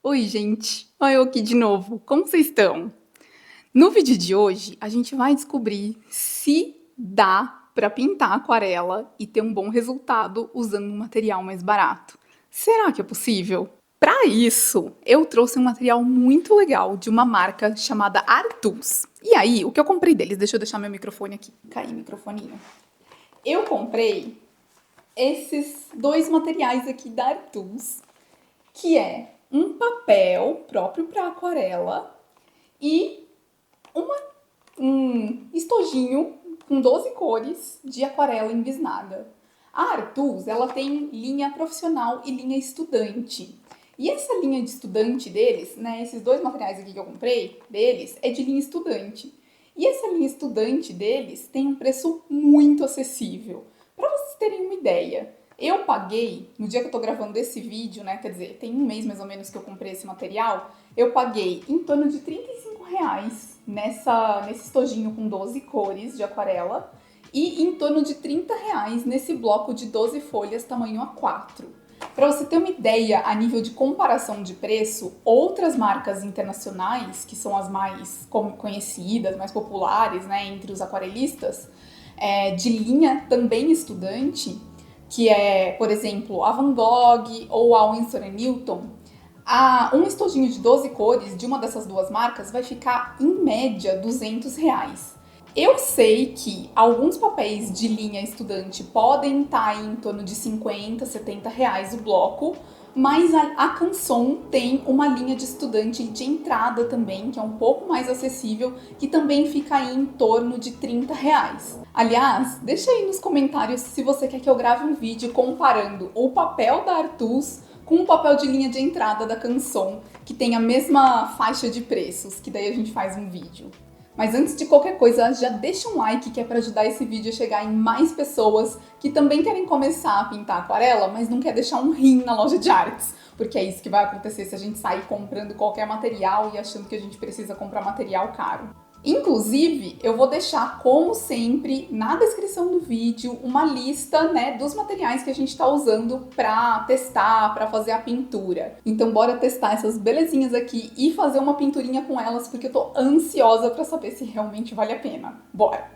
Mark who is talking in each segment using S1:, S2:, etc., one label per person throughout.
S1: Oi, gente. Olha eu aqui de novo. Como vocês estão? No vídeo de hoje, a gente vai descobrir se dá para pintar aquarela e ter um bom resultado usando um material mais barato. Será que é possível? Para isso, eu trouxe um material muito legal de uma marca chamada Artus. E aí, o que eu comprei deles? Deixa eu deixar meu microfone aqui. Cair microfoninho. Eu comprei esses dois materiais aqui da Artus, que é um papel próprio para aquarela e um estojinho com 12 cores de aquarela envisnada. A Artus, ela tem linha profissional e linha estudante. E essa linha de estudante deles, né, esses dois materiais aqui que eu comprei deles, é de linha estudante. E essa linha estudante deles tem um preço muito acessível. Para vocês terem uma ideia, eu paguei, no dia que eu tô gravando esse vídeo, né, quer dizer, tem um mês mais ou menos que eu comprei esse material, eu paguei em torno de R$ 35 nesse estojinho com 12 cores de aquarela e em torno de R$ 30 nesse bloco de 12 folhas tamanho A4. Para você ter uma ideia a nível de comparação de preço, outras marcas internacionais, que são as mais conhecidas, mais populares, né, entre os aquarelistas, de linha também estudante, que é, por exemplo, a Van Gogh ou a Winsor & Newton, um estojinho de 12 cores de uma dessas duas marcas vai ficar, em média, R$ 200. Eu sei que alguns papéis de linha estudante podem estar em torno de R$ 50, R$ 70 o bloco, mas a Canson tem uma linha de estudante de entrada também, que é um pouco mais acessível, que também fica aí em torno de R$ 30. Aliás, deixa aí nos comentários se você quer que eu grave um vídeo comparando o papel da Artus com o papel de linha de entrada da Canson, que tem a mesma faixa de preços, que daí a gente faz um vídeo. Mas antes de qualquer coisa, já deixa um like que é para ajudar esse vídeo a chegar em mais pessoas que também querem começar a pintar aquarela, mas não quer deixar um rim na loja de artes, porque é isso que vai acontecer se a gente sair comprando qualquer material e achando que a gente precisa comprar material caro. Inclusive, eu vou deixar, como sempre, na descrição do vídeo, uma lista, né, dos materiais que a gente está usando para testar, para fazer a pintura. Então, bora testar essas belezinhas aqui e fazer uma pinturinha com elas, porque eu tô ansiosa para saber se realmente vale a pena. Bora!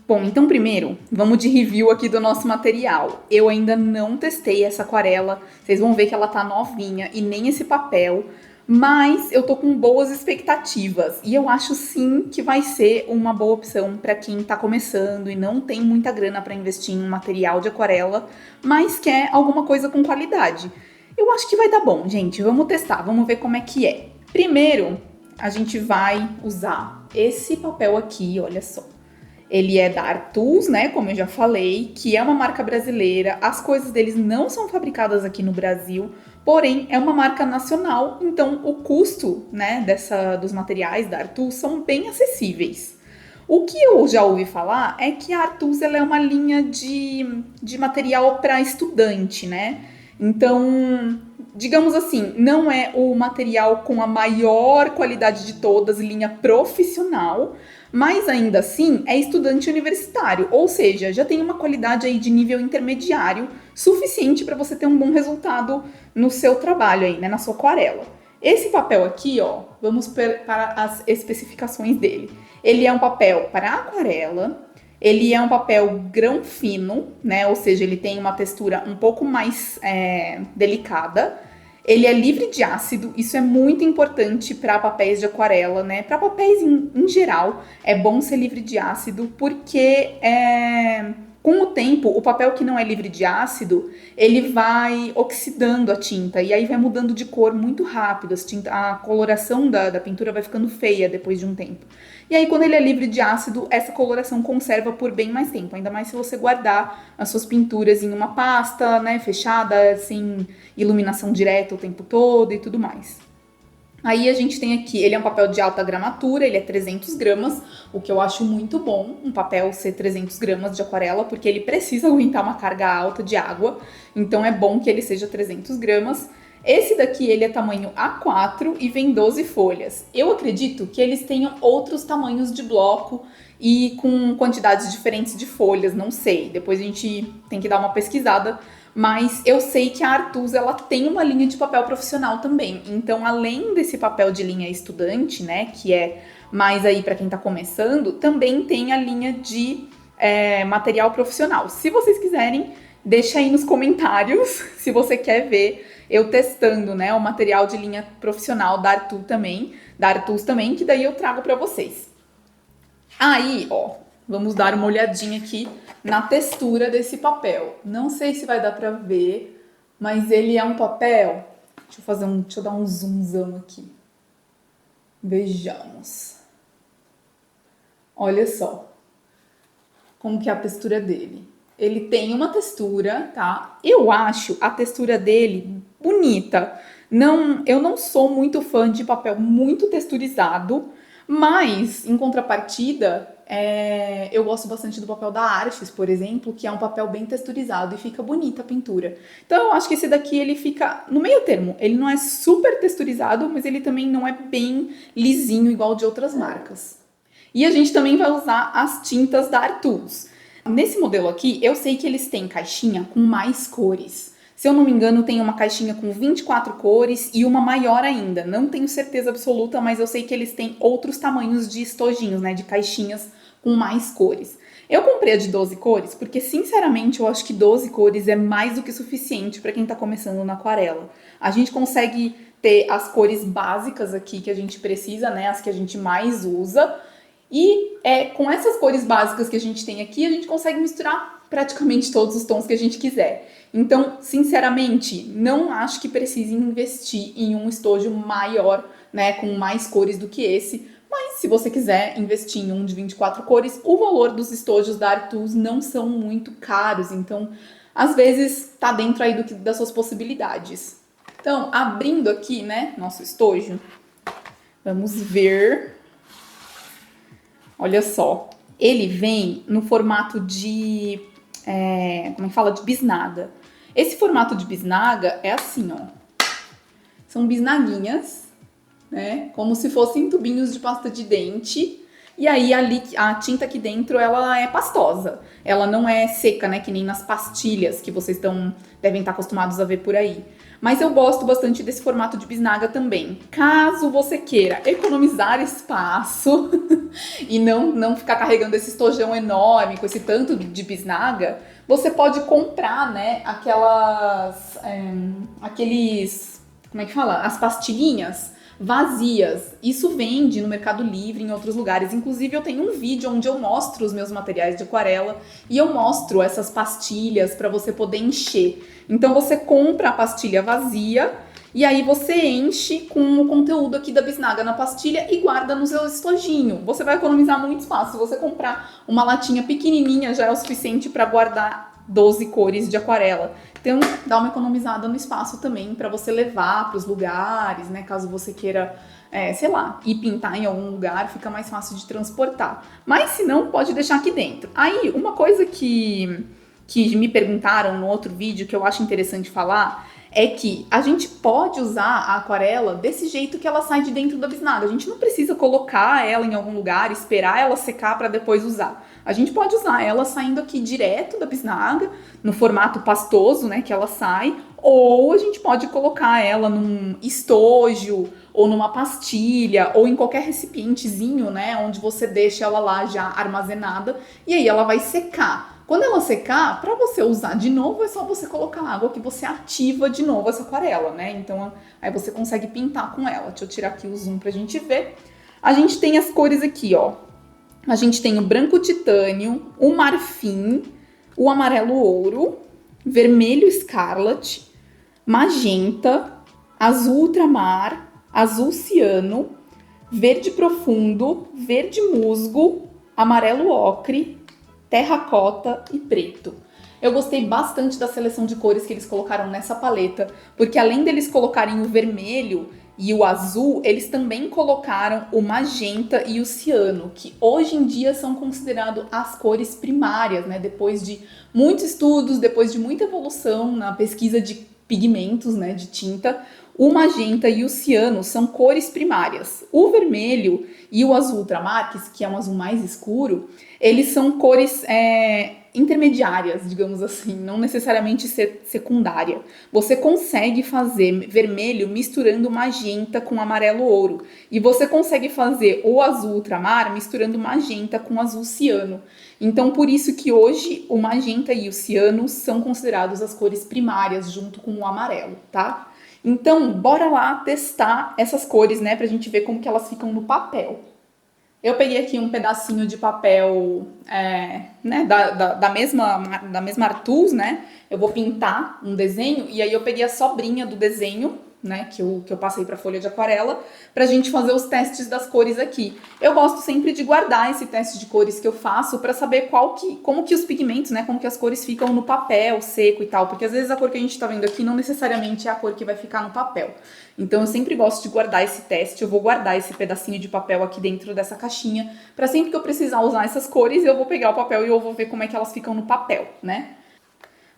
S1: Bom, então primeiro, vamos de review aqui do nosso material. Eu ainda não testei essa aquarela, vocês vão ver que ela tá novinha e nem esse papel, mas eu tô com boas expectativas e eu acho sim que vai ser uma boa opção para quem tá começando e não tem muita grana para investir em um material de aquarela, mas quer alguma coisa com qualidade. Eu acho que vai dar bom, gente. Vamos testar, vamos ver como é que é. Primeiro, a gente vai usar esse papel aqui, olha só. Ele é da Artus, né, como eu já falei, que é uma marca brasileira. As coisas deles não são fabricadas aqui no Brasil, porém é uma marca nacional, então o custo, né, dos materiais da Artus são bem acessíveis. O que eu já ouvi falar é que a Artus ela é uma linha de material para estudante, né? Então, digamos assim, não é o material com a maior qualidade de todas, linha profissional, mas ainda assim é estudante universitário, ou seja, já tem uma qualidade aí de nível intermediário suficiente para você ter um bom resultado no seu trabalho aí, né, na sua aquarela. Esse papel aqui, ó, vamos para as especificações dele. Ele é um papel para aquarela, ele é um papel grão fino, né, ou seja, ele tem uma textura um pouco mais delicada. Ele é livre de ácido, isso é muito importante para papéis de aquarela, né? Para papéis em geral, é bom ser livre de ácido, porque com o tempo, o papel que não é livre de ácido, ele vai oxidando a tinta e aí vai mudando de cor muito rápido. A coloração da pintura vai ficando feia depois de um tempo. E aí, quando ele é livre de ácido, essa coloração conserva por bem mais tempo. Ainda mais se você guardar as suas pinturas em uma pasta, né, fechada, sem iluminação direta o tempo todo e tudo mais. Aí a gente tem aqui, ele é um papel de alta gramatura, ele é 300 gramas, o que eu acho muito bom, um papel ser 300 gramas de aquarela, porque ele precisa aguentar uma carga alta de água, então é bom que ele seja 300 gramas. Esse daqui, ele é tamanho A4 e vem 12 folhas. Eu acredito que eles tenham outros tamanhos de bloco e com quantidades diferentes de folhas, não sei. Depois a gente tem que dar uma pesquisada, mas eu sei que a Artus, ela tem uma linha de papel profissional também. Então, além desse papel de linha estudante, né, que é mais aí para quem tá começando, também tem a linha de material profissional. Se vocês quiserem, deixa aí nos comentários se você quer ver eu testando, né, o material de linha profissional da Artus também, que daí eu trago para vocês. Aí, ó, vamos dar uma olhadinha aqui na textura desse papel. Não sei se vai dar para ver, mas ele é um papel. Deixa eu dar um zoomzão aqui. Vejamos. Olha só como que é a textura dele. Ele tem uma textura, tá? Eu acho a textura dele bonita. Eu não sou muito fã de papel muito texturizado, mas, em contrapartida, eu gosto bastante do papel da Arches, por exemplo, que é um papel bem texturizado e fica bonita a pintura. Então, eu acho que esse daqui, ele fica no meio termo. Ele não é super texturizado, mas ele também não é bem lisinho, igual de outras marcas. E a gente também vai usar as tintas da Artus. Nesse modelo aqui, eu sei que eles têm caixinha com mais cores. Se eu não me engano, tem uma caixinha com 24 cores e uma maior ainda. Não tenho certeza absoluta, mas eu sei que eles têm outros tamanhos de estojinhos, né? De caixinhas com mais cores. Eu comprei a de 12 cores porque, sinceramente, eu acho que 12 cores é mais do que suficiente para quem tá começando na aquarela. A gente consegue ter as cores básicas aqui que a gente precisa, né? As que a gente mais usa. E com essas cores básicas que a gente tem aqui, a gente consegue misturar praticamente todos os tons que a gente quiser. Então, sinceramente, não acho que precise investir em um estojo maior, né, com mais cores do que esse. Mas se você quiser investir em um de 24 cores, o valor dos estojos da Artus não são muito caros. Então, às vezes, tá dentro aí das suas possibilidades. Então, abrindo aqui, né, nosso estojo, vamos ver. Olha só, ele vem no formato de, como é que fala? De bisnaga. Esse formato de bisnaga é assim, ó. São bisnaguinhas, né? Como se fossem tubinhos de pasta de dente. E aí a tinta aqui dentro, ela é pastosa. Ela não é seca, né? Que nem nas pastilhas que vocês devem estar acostumados a ver por aí. Mas eu gosto bastante desse formato de bisnaga também. Caso você queira economizar espaço e não ficar carregando esse estojão enorme com esse tanto de bisnaga, você pode comprar, né, como é que fala? As pastilhinhas vazias. Isso vende no Mercado Livre, em outros lugares. Inclusive, eu tenho um vídeo onde eu mostro os meus materiais de aquarela e eu mostro essas pastilhas para você poder encher. Então, você compra a pastilha vazia e aí você enche com o conteúdo aqui da bisnaga na pastilha e guarda no seu estojinho. Você vai economizar muito espaço. Se você comprar uma latinha pequenininha, já é o suficiente para guardar 12 cores de aquarela. Então, dá uma economizada no espaço também para você levar para os lugares, né? Caso você queira, sei lá, ir pintar em algum lugar, fica mais fácil de transportar. Mas se não, pode deixar aqui dentro. Aí, uma coisa que me perguntaram no outro vídeo que eu acho interessante falar é que a gente pode usar a aquarela desse jeito que ela sai de dentro da bisnaga. A gente não precisa colocar ela em algum lugar, esperar ela secar para depois usar. A gente pode usar ela saindo aqui direto da bisnaga, no formato pastoso, né, que ela sai, ou a gente pode colocar ela num estojo, ou numa pastilha, ou em qualquer recipientezinho, né, onde você deixa ela lá já armazenada, e aí ela vai secar. Quando ela secar, para você usar de novo, é só você colocar água que você ativa de novo essa aquarela, né? Então, aí você consegue pintar com ela. Deixa eu tirar aqui o zoom pra gente ver. A gente tem as cores aqui, ó. A gente tem o branco titânio, o marfim, o amarelo ouro, vermelho escarlate, magenta, azul ultramar, azul ciano, verde profundo, verde musgo, amarelo ocre, terracota e preto. Eu gostei bastante da seleção de cores que eles colocaram nessa paleta, porque além deles colocarem o vermelho e o azul, eles também colocaram o magenta e o ciano, que hoje em dia são considerados as cores primárias, né? Depois de muitos estudos, depois de muita evolução na pesquisa de pigmentos, né, de tinta, o magenta e o ciano são cores primárias. O vermelho e o azul ultramar, que é um azul mais escuro, eles são cores intermediárias, digamos assim, não necessariamente ser secundária. Você consegue fazer vermelho misturando magenta com amarelo ouro. E você consegue fazer o azul ultramar misturando magenta com azul ciano. Então, por isso que hoje o magenta e o ciano são considerados as cores primárias junto com o amarelo, tá? Então, bora lá testar essas cores, né, pra gente ver como que elas ficam no papel. Eu peguei aqui um pedacinho de papel, né, da mesma Artus, né? Eu vou pintar um desenho e aí eu peguei a sobrinha do desenho, né, que eu passei para folha de aquarela, pra gente fazer os testes das cores aqui. Eu gosto sempre de guardar esse teste de cores que eu faço para saber como que os pigmentos, né, como que as cores ficam no papel seco e tal, porque às vezes a cor que a gente tá vendo aqui não necessariamente é a cor que vai ficar no papel. Então eu sempre gosto de guardar esse teste, eu vou guardar esse pedacinho de papel aqui dentro dessa caixinha, para sempre que eu precisar usar essas cores, eu vou pegar o papel e eu vou ver como é que elas ficam no papel, né?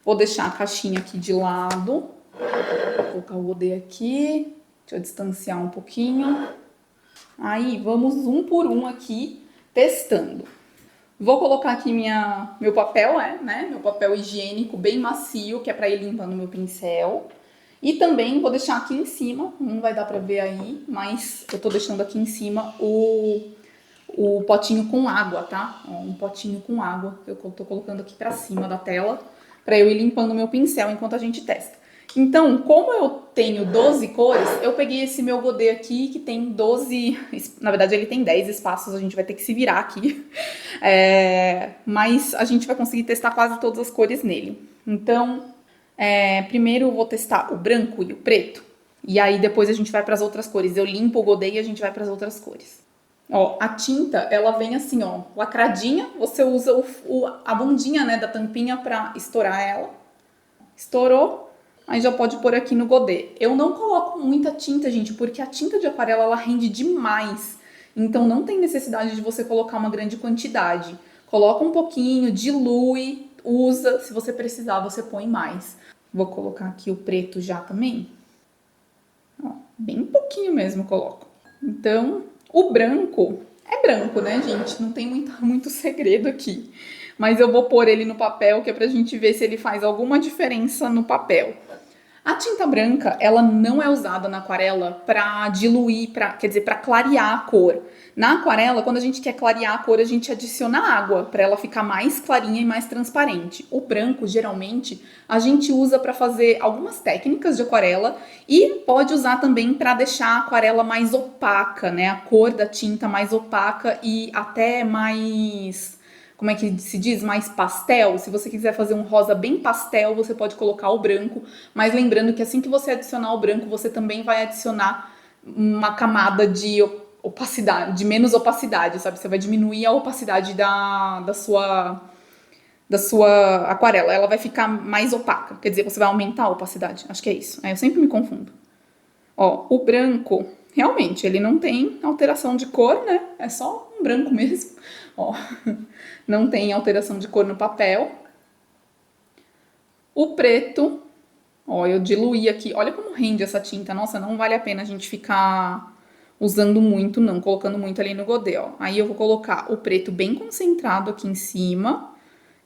S1: Vou deixar a caixinha aqui de lado. Vou colocar o godê aqui. Deixa eu distanciar um pouquinho. Aí, vamos um por um aqui, testando. Vou colocar aqui meu papel, né? Meu papel higiênico bem macio, que é para ir limpando meu pincel. E também vou deixar aqui em cima, não vai dar pra ver aí, mas eu tô deixando aqui em cima o potinho com água, tá? Ó, um potinho com água que eu tô colocando aqui pra cima da tela, pra eu ir limpando meu pincel enquanto a gente testa. Então, como eu tenho 12 cores, eu peguei esse meu godê aqui, que tem 12... Na verdade, ele tem 10 espaços, a gente vai ter que se virar aqui. Mas a gente vai conseguir testar quase todas as cores nele. Então... primeiro eu vou testar o branco e o preto. E aí depois a gente vai para as outras cores. Eu limpo o godê e a gente vai para as outras cores. Ó, a tinta, ela vem assim, ó, lacradinha. Você usa a bundinha, né, da tampinha para estourar ela. Estourou, aí já pode pôr aqui no godê. Eu não coloco muita tinta, gente, porque a tinta de aquarela, ela rende demais. Então não tem necessidade de você colocar uma grande quantidade. Coloca um pouquinho, dilui, usa. Se você precisar, você põe mais. Vou colocar aqui o preto já também. Ó, bem pouquinho mesmo coloco. Então, o branco é branco, né, gente? Não tem muito segredo aqui. Mas eu vou pôr ele no papel, que é pra gente ver se ele faz alguma diferença no papel. A tinta branca, ela não é usada na aquarela para diluir, quer dizer, para clarear a cor. Na aquarela, quando a gente quer clarear a cor, a gente adiciona água para ela ficar mais clarinha e mais transparente. O branco, geralmente, a gente usa para fazer algumas técnicas de aquarela e pode usar também para deixar a aquarela mais opaca, né? A cor da tinta mais opaca e até mais... Como é que se diz? Mais pastel. Se você quiser fazer um rosa bem pastel, você pode colocar o branco. Mas lembrando que assim que você adicionar o branco, você também vai adicionar uma camada de opacidade, de menos opacidade, sabe? Você vai diminuir a opacidade da sua aquarela. Ela vai ficar mais opaca. Quer dizer, você vai aumentar a opacidade. Acho que é isso. Eu sempre me confundo. Ó, o branco, realmente, ele não tem alteração de cor, né? É só um branco mesmo. Ó, não tem alteração de cor no papel. O preto, ó, eu diluí aqui. Olha como rende essa tinta. Nossa, não vale a pena a gente ficar usando muito, não. Colocando muito ali no godê, ó. Aí eu vou colocar o preto bem concentrado aqui em cima.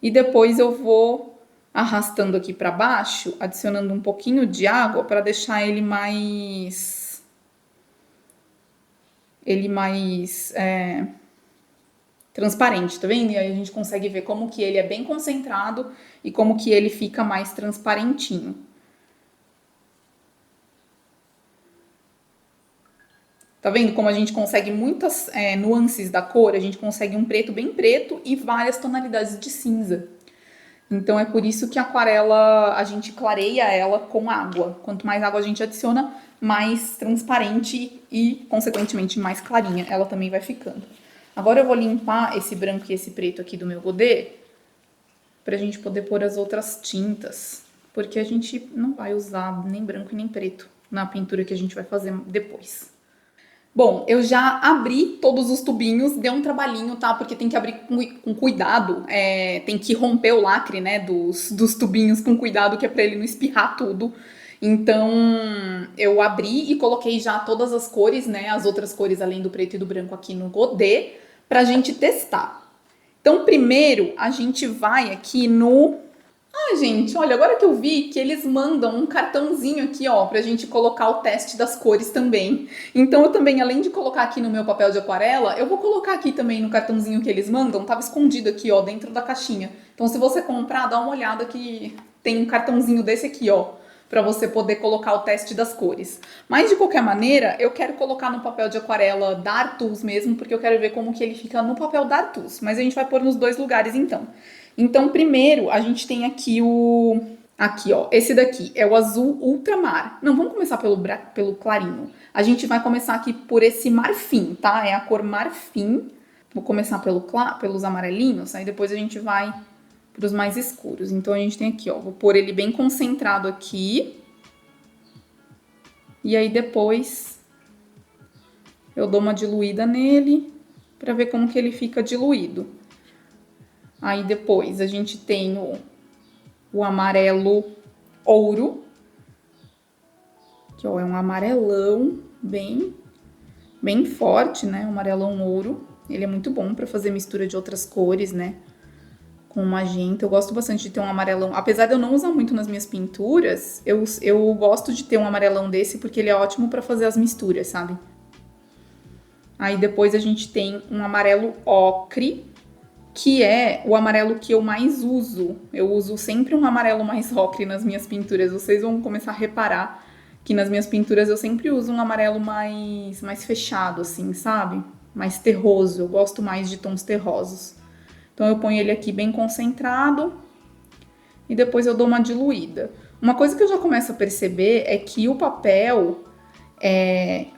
S1: E depois eu vou arrastando aqui pra baixo, adicionando um pouquinho de água para deixar ele mais... transparente, tá vendo? E aí a gente consegue ver como que ele é bem concentrado e como que ele fica mais transparentinho. Tá vendo como a gente consegue muitas nuances da cor? A gente consegue um preto bem preto e várias tonalidades de cinza. Então é por isso que a aquarela, a gente clareia ela com água. Quanto mais água a gente adiciona, mais transparente e, consequentemente, mais clarinha ela também vai ficando. Agora eu vou limpar esse branco e esse preto aqui do meu godê, pra gente poder pôr as outras tintas. Porque a gente não vai usar nem branco e nem preto na pintura que a gente vai fazer depois. Bom, eu já abri todos os tubinhos, deu um trabalhinho, tá? Porque tem que abrir com cuidado, tem que romper o lacre, né, dos tubinhos com cuidado, que é pra ele não espirrar tudo. Então, eu abri e coloquei já todas as cores, né, as outras cores além do preto e do branco aqui no godê, pra gente testar. Então, primeiro, a gente vai aqui no... Ah, gente, olha, agora que eu vi que eles mandam um cartãozinho aqui, ó, pra gente colocar o teste das cores também. Então, eu também, além de colocar aqui no meu papel de aquarela, eu vou colocar aqui também no cartãozinho que eles mandam. Tava escondido aqui, ó, dentro da caixinha. Então, se você comprar, dá uma olhada que tem um cartãozinho desse aqui, ó, para você poder colocar o teste das cores. Mas de qualquer maneira, eu quero colocar no papel de aquarela da Artus mesmo, porque eu quero ver como que ele fica no papel da Artus. Mas a gente vai pôr nos dois lugares então. Então, primeiro, a gente tem aqui o... Aqui, ó, esse daqui é o azul ultramar. Não, vamos começar pelo clarinho. A gente vai começar aqui por esse marfim, tá? É a cor marfim. Vou começar pelos amarelinhos, aí depois a gente vai para os mais escuros. Então, a gente tem aqui, ó, vou pôr ele bem concentrado aqui. E aí, depois, eu dou uma diluída nele para ver como que ele fica diluído. Aí, depois, a gente tem o amarelo ouro, que ó, é um amarelão bem forte, né? Um amarelão ouro. Ele é muito bom para fazer mistura de outras cores, né? Com magenta. Eu gosto bastante de ter um amarelão. Apesar de eu não usar muito nas minhas pinturas, eu gosto de ter um amarelão desse porque ele é ótimo para fazer as misturas, sabe? Aí depois a gente tem um amarelo ocre, que é o amarelo que eu mais uso. Eu uso sempre um amarelo mais ocre nas minhas pinturas. Vocês vão começar a reparar que nas minhas pinturas eu sempre uso um amarelo mais fechado, assim, sabe? Mais terroso. Eu gosto mais de tons terrosos. Então, eu ponho ele aqui bem concentrado e depois eu dou uma diluída. Uma coisa que eu já começo a perceber é que o papel,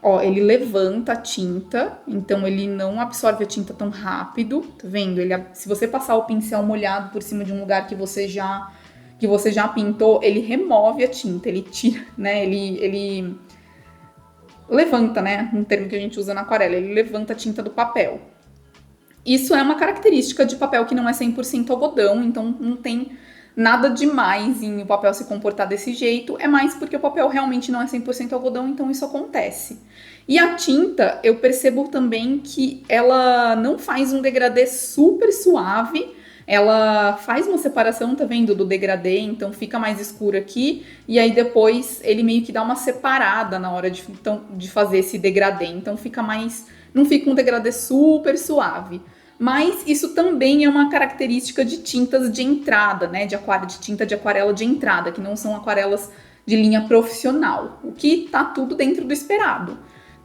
S1: ó, ele levanta a tinta, então ele não absorve a tinta tão rápido, tá vendo? Se você passar o pincel molhado por cima de um lugar que você já pintou, ele remove a tinta, ele tira, né? Ele levanta, né? Um termo que a gente usa na aquarela, ele levanta a tinta do papel. Isso é uma característica de papel que não é 100% algodão, então não tem nada demais em o papel se comportar desse jeito, é mais porque o papel realmente não é 100% algodão, então isso acontece. E a tinta, eu percebo também que ela não faz um degradê super suave, ela faz uma separação, tá vendo, do degradê, então fica mais escuro aqui, e aí depois ele meio que dá uma separada na hora de fazer esse degradê, então fica mais, não fica um degradê super suave. Mas isso também é uma característica de tintas de entrada, né? De tinta de aquarela de entrada, que não são aquarelas de linha profissional. O que tá tudo dentro do esperado.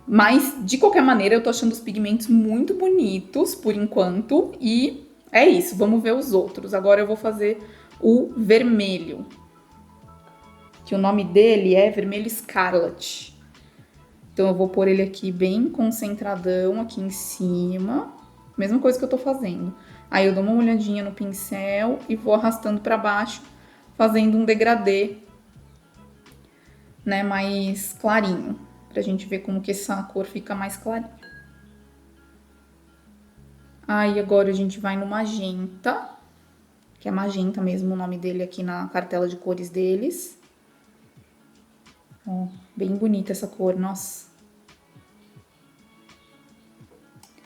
S1: Mas, de qualquer maneira, eu tô achando os pigmentos muito bonitos, por enquanto. E é isso, vamos ver os outros. Agora eu vou fazer o vermelho. Que o nome dele é Vermelho Scarlet. Então, eu vou pôr ele aqui bem concentradão, aqui em cima. Mesma coisa que eu tô fazendo. Aí eu dou uma olhadinha no pincel e vou arrastando pra baixo, fazendo um degradê, né, mais clarinho. Pra gente ver como que essa cor fica mais clarinha. Aí agora a gente vai no magenta, que é magenta mesmo o nome dele aqui na cartela de cores deles. Ó, bem bonita essa cor, nossa.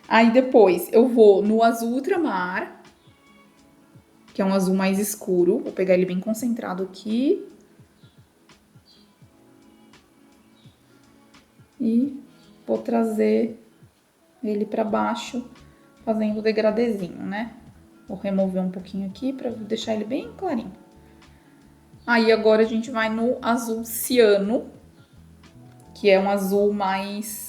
S1: Aí depois eu vou no azul ultramar, que é um azul mais escuro. Vou pegar ele bem concentrado aqui. E vou trazer ele pra baixo, fazendo o degradezinho, né? Vou remover um pouquinho aqui pra deixar ele bem clarinho. Aí agora a gente vai no azul ciano, que é um azul mais...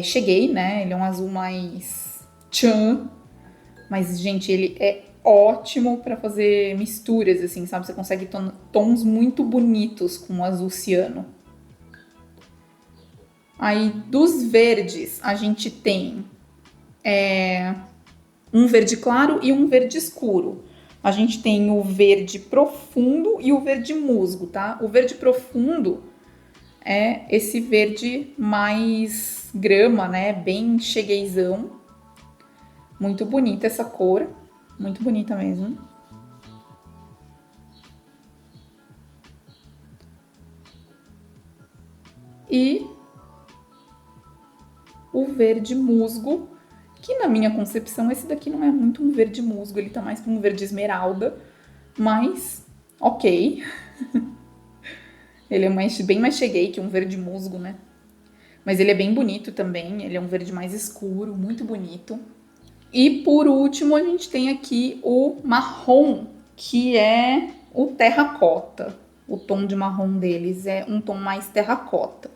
S1: cheguei, né? Ele é um azul mais tchan. Mas, gente, ele é ótimo pra fazer misturas, assim, sabe? Você consegue tons muito bonitos com o azul ciano. Aí, dos verdes, a gente tem um verde claro e um verde escuro. A gente tem o verde profundo e o verde musgo, tá? O verde profundo é esse verde mais grama, né? Bem chegueizão. Muito bonita essa cor. Muito bonita mesmo. E o verde musgo, que na minha concepção esse daqui não é muito um verde musgo, ele tá mais pra um verde esmeralda, mas ok. Ele é bem mais cheguei que um verde musgo, né? Mas ele é bem bonito também, ele é um verde mais escuro, muito bonito. E por último a gente tem aqui o marrom, que é o terracota. O tom de marrom deles é um tom mais terracota.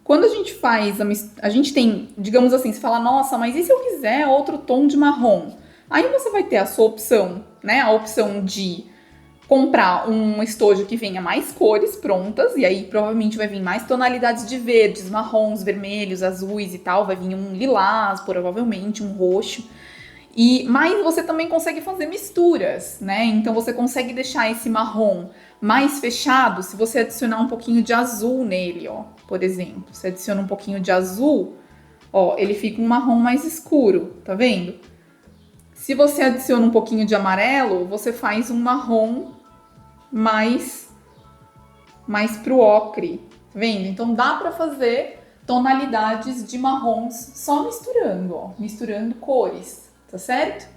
S1: Quando a gente faz, a gente tem, digamos assim, você fala, nossa, mas e se eu quiser outro tom de marrom? Aí você vai ter a sua opção, né? A opção de comprar um estojo que venha mais cores prontas, e aí provavelmente vai vir mais tonalidades de verdes, marrons, vermelhos, azuis e tal, vai vir um lilás, provavelmente um roxo. Mas você também consegue fazer misturas, né? Então você consegue deixar esse marrom mais fechado se você adicionar um pouquinho de azul nele, ó. Por exemplo, você adiciona um pouquinho de azul, ó, ele fica um marrom mais escuro, tá vendo? Se você adiciona um pouquinho de amarelo, você faz um marrom mais pro ocre, tá vendo? Então dá pra fazer tonalidades de marrons só misturando, ó, misturando cores, tá certo?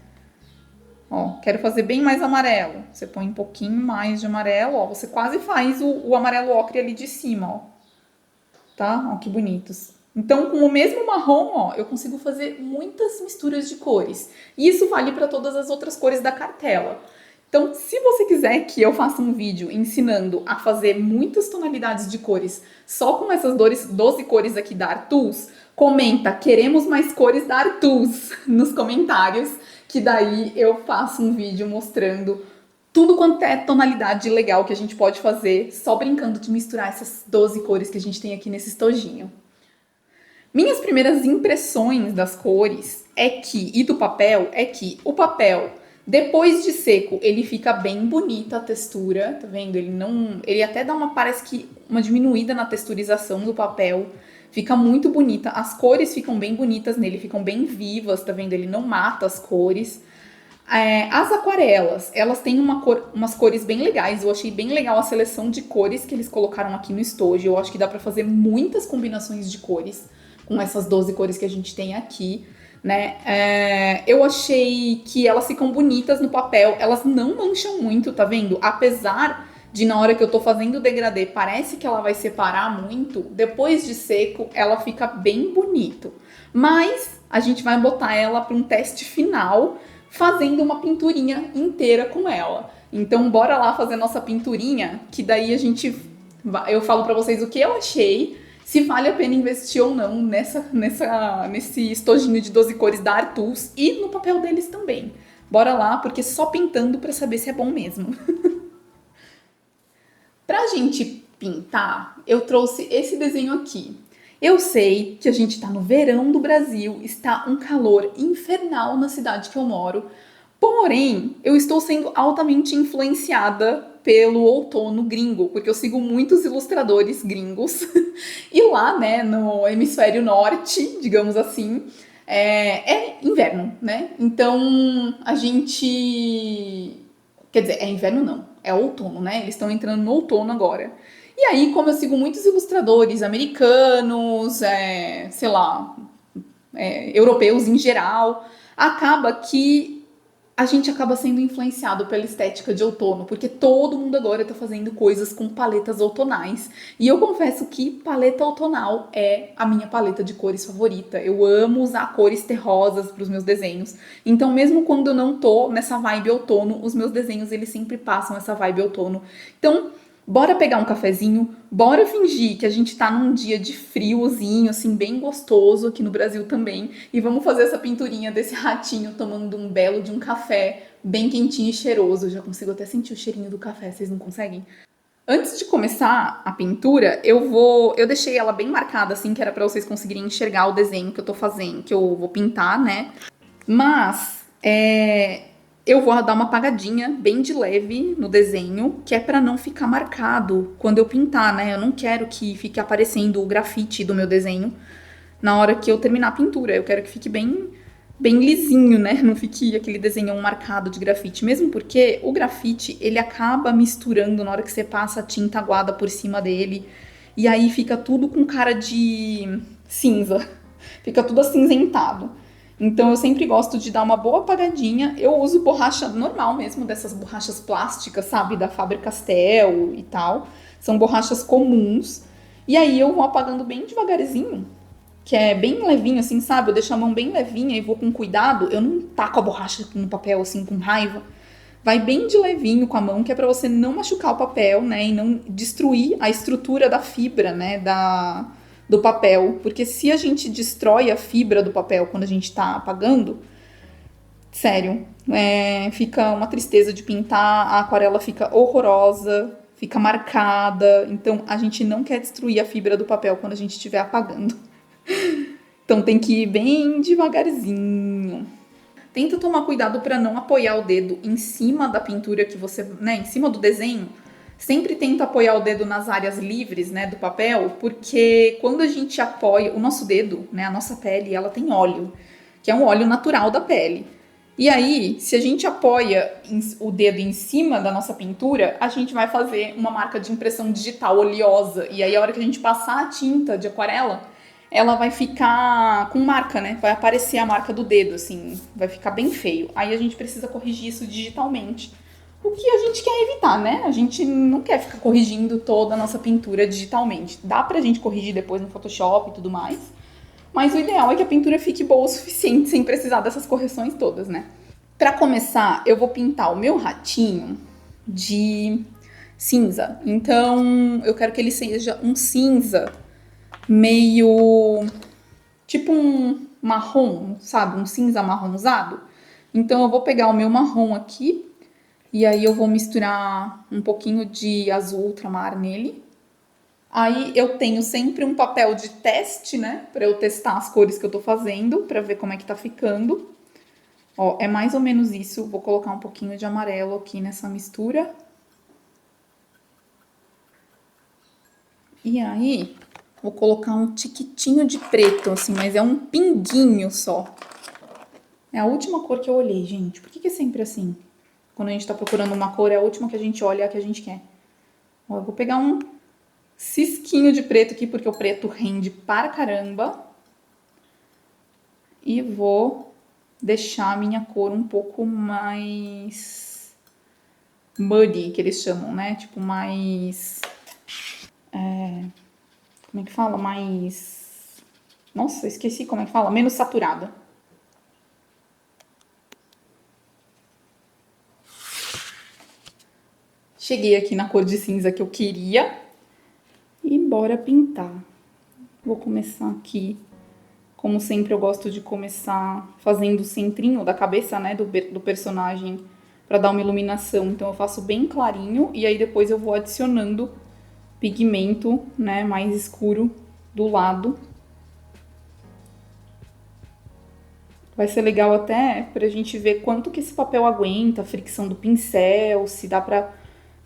S1: Ó, quero fazer bem mais amarelo. Você põe um pouquinho mais de amarelo, ó, você quase faz o amarelo ocre ali de cima, ó. Tá? Ó, que bonitos. Então, com o mesmo marrom, ó, eu consigo fazer muitas misturas de cores. E isso vale para todas as outras cores da cartela. Então, se você quiser que eu faça um vídeo ensinando a fazer muitas tonalidades de cores só com essas 12 cores aqui da Artus, comenta, queremos mais cores da Artus nos comentários, que daí eu faço um vídeo mostrando tudo quanto é tonalidade legal que a gente pode fazer só brincando de misturar essas 12 cores que a gente tem aqui nesse estojinho. Minhas primeiras impressões das cores e do papel é que o papel, depois de seco, ele fica bem bonita a textura, tá vendo? Ele até dá parece que uma diminuída na texturização do papel, fica muito bonita, as cores ficam bem bonitas nele, ficam bem vivas, tá vendo? Ele não mata as cores. As aquarelas, elas têm umas cores bem legais, eu achei bem legal a seleção de cores que eles colocaram aqui no estojo, eu acho que dá pra fazer muitas combinações de cores com essas 12 cores que a gente tem aqui, né? Eu achei que elas ficam bonitas no papel, elas não mancham muito, tá vendo? Apesar de na hora que eu tô fazendo o degradê, parece que ela vai separar muito, depois de seco, ela fica bem bonito. Mas a gente vai botar ela para um teste final, fazendo uma pinturinha inteira com ela. Então bora lá fazer nossa pinturinha, que daí eu falo pra vocês o que eu achei, se vale a pena investir ou não nesse estojinho de 12 cores da Artus e no papel deles também. Bora lá, porque só pintando pra saber se é bom mesmo. Pra gente pintar, eu trouxe esse desenho aqui. Eu sei que a gente tá no verão do Brasil, está um calor infernal na cidade que eu moro, porém, eu estou sendo altamente influenciada pelo outono gringo, porque eu sigo muitos ilustradores gringos, e lá, né, no hemisfério norte, digamos assim, é inverno, né? Então, a gente... Quer dizer, é inverno não, é outono, né? Eles estão entrando no outono agora. E aí, como eu sigo muitos ilustradores americanos, sei lá, europeus em geral, acaba que a gente acaba sendo influenciado pela estética de outono, porque todo mundo agora tá fazendo coisas com paletas outonais. E eu confesso que paleta outonal é a minha paleta de cores favorita. Eu amo usar cores terrosas para os meus desenhos. Então, mesmo quando eu não tô nessa vibe outono, os meus desenhos eles sempre passam essa vibe outono. Então, bora pegar um cafezinho, bora fingir que a gente tá num dia de friozinho, assim, bem gostoso aqui no Brasil também, e vamos fazer essa pinturinha desse ratinho tomando um belo de um café bem quentinho e cheiroso. Eu já consigo até sentir o cheirinho do café, vocês não conseguem? Antes de começar a pintura, eu deixei ela bem marcada, assim, que era pra vocês conseguirem enxergar o desenho que eu tô fazendo, que eu vou pintar, né? Mas, eu vou dar uma apagadinha bem de leve no desenho, que é pra não ficar marcado quando eu pintar, né? Eu não quero que fique aparecendo o grafite do meu desenho na hora que eu terminar a pintura. Eu quero que fique bem lisinho, né? Não fique aquele desenhão marcado de grafite. Mesmo porque o grafite, ele acaba misturando na hora que você passa a tinta aguada por cima dele. E aí fica tudo com cara de cinza. Fica tudo acinzentado. Então eu sempre gosto de dar uma boa apagadinha. Eu uso borracha normal mesmo, dessas borrachas plásticas, sabe? Da Faber-Castell e tal. São borrachas comuns. E aí eu vou apagando bem devagarzinho, que é bem levinho, assim, sabe? Eu deixo a mão bem levinha e vou com cuidado. Eu não taco a borracha no papel, assim, com raiva. Vai bem de levinho com a mão, que é pra você não machucar o papel, né? E não destruir a estrutura da fibra, né? Do papel. Porque se a gente destrói a fibra do papel quando a gente tá apagando, sério, fica uma tristeza de pintar, a aquarela fica horrorosa, fica marcada. Então a gente não quer destruir a fibra do papel quando a gente estiver apagando. Então tem que ir bem devagarzinho. Tenta tomar cuidado para não apoiar o dedo em cima da pintura que você, né, em cima do desenho. Sempre tenta apoiar o dedo nas áreas livres, né, do papel, porque quando a gente apoia o nosso dedo, né, a nossa pele, ela tem óleo, que é um óleo natural da pele. E aí, se a gente apoia o dedo em cima da nossa pintura, a gente vai fazer uma marca de impressão digital oleosa. E aí, a hora que a gente passar a tinta de aquarela, ela vai ficar com marca, né? Vai aparecer a marca do dedo, assim, vai ficar bem feio. Aí a gente precisa corrigir isso digitalmente. O que a gente quer evitar, né? A gente não quer ficar corrigindo toda a nossa pintura digitalmente. Dá pra gente corrigir depois no Photoshop e tudo mais, mas o ideal é que a pintura fique boa o suficiente sem precisar dessas correções todas, né? Pra começar, eu vou pintar o meu ratinho de cinza. Então, eu quero que ele seja um cinza meio tipo um marrom, sabe? Um cinza marronzado. Então eu vou pegar o meu marrom aqui e aí eu vou misturar um pouquinho de azul ultramar nele. Aí eu tenho sempre um papel de teste, né? Pra eu testar as cores que eu tô fazendo, pra ver como é que tá ficando. Ó, é mais ou menos isso. Vou colocar um pouquinho de amarelo aqui nessa mistura. E aí, vou colocar um tiquitinho de preto, assim, mas é um pinguinho só. É a última cor que eu olhei, gente. Por que é sempre assim? Quando a gente tá procurando uma cor, é a última que a gente olha, é a que a gente quer. Ó, eu vou pegar um cisquinho de preto aqui, porque o preto rende para caramba. E vou deixar a minha cor um pouco mais muddy, que eles chamam, né? Tipo, mais... como é que fala? Mais... Nossa, esqueci como é que fala. Menos saturada. Cheguei aqui na cor de cinza que eu queria. E bora pintar. Vou começar aqui. Como sempre, eu gosto de começar fazendo o centrinho da cabeça, né, do personagem, para dar uma iluminação. Então, eu faço bem clarinho e aí depois eu vou adicionando pigmento, né, mais escuro do lado. Vai ser legal até pra gente ver quanto que esse papel aguenta, a fricção do pincel, se dá pra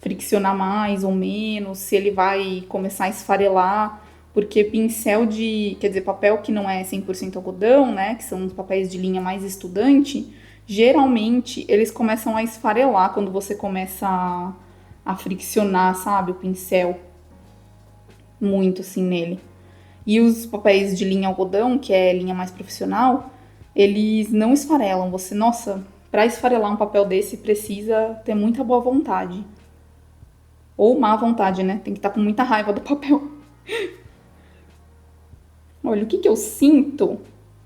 S1: friccionar mais ou menos, se ele vai começar a esfarelar, porque pincel de, quer dizer, papel que não é 100% algodão, né, que são os papéis de linha mais estudante, geralmente eles começam a esfarelar quando você começa a friccionar, sabe, o pincel muito assim nele. E os papéis de linha algodão, que é linha mais profissional, eles não esfarelam. Você, nossa, para esfarelar um papel desse precisa ter muita boa vontade. Ou má vontade, né? Tem que estar com muita raiva do papel. Olha, o que eu sinto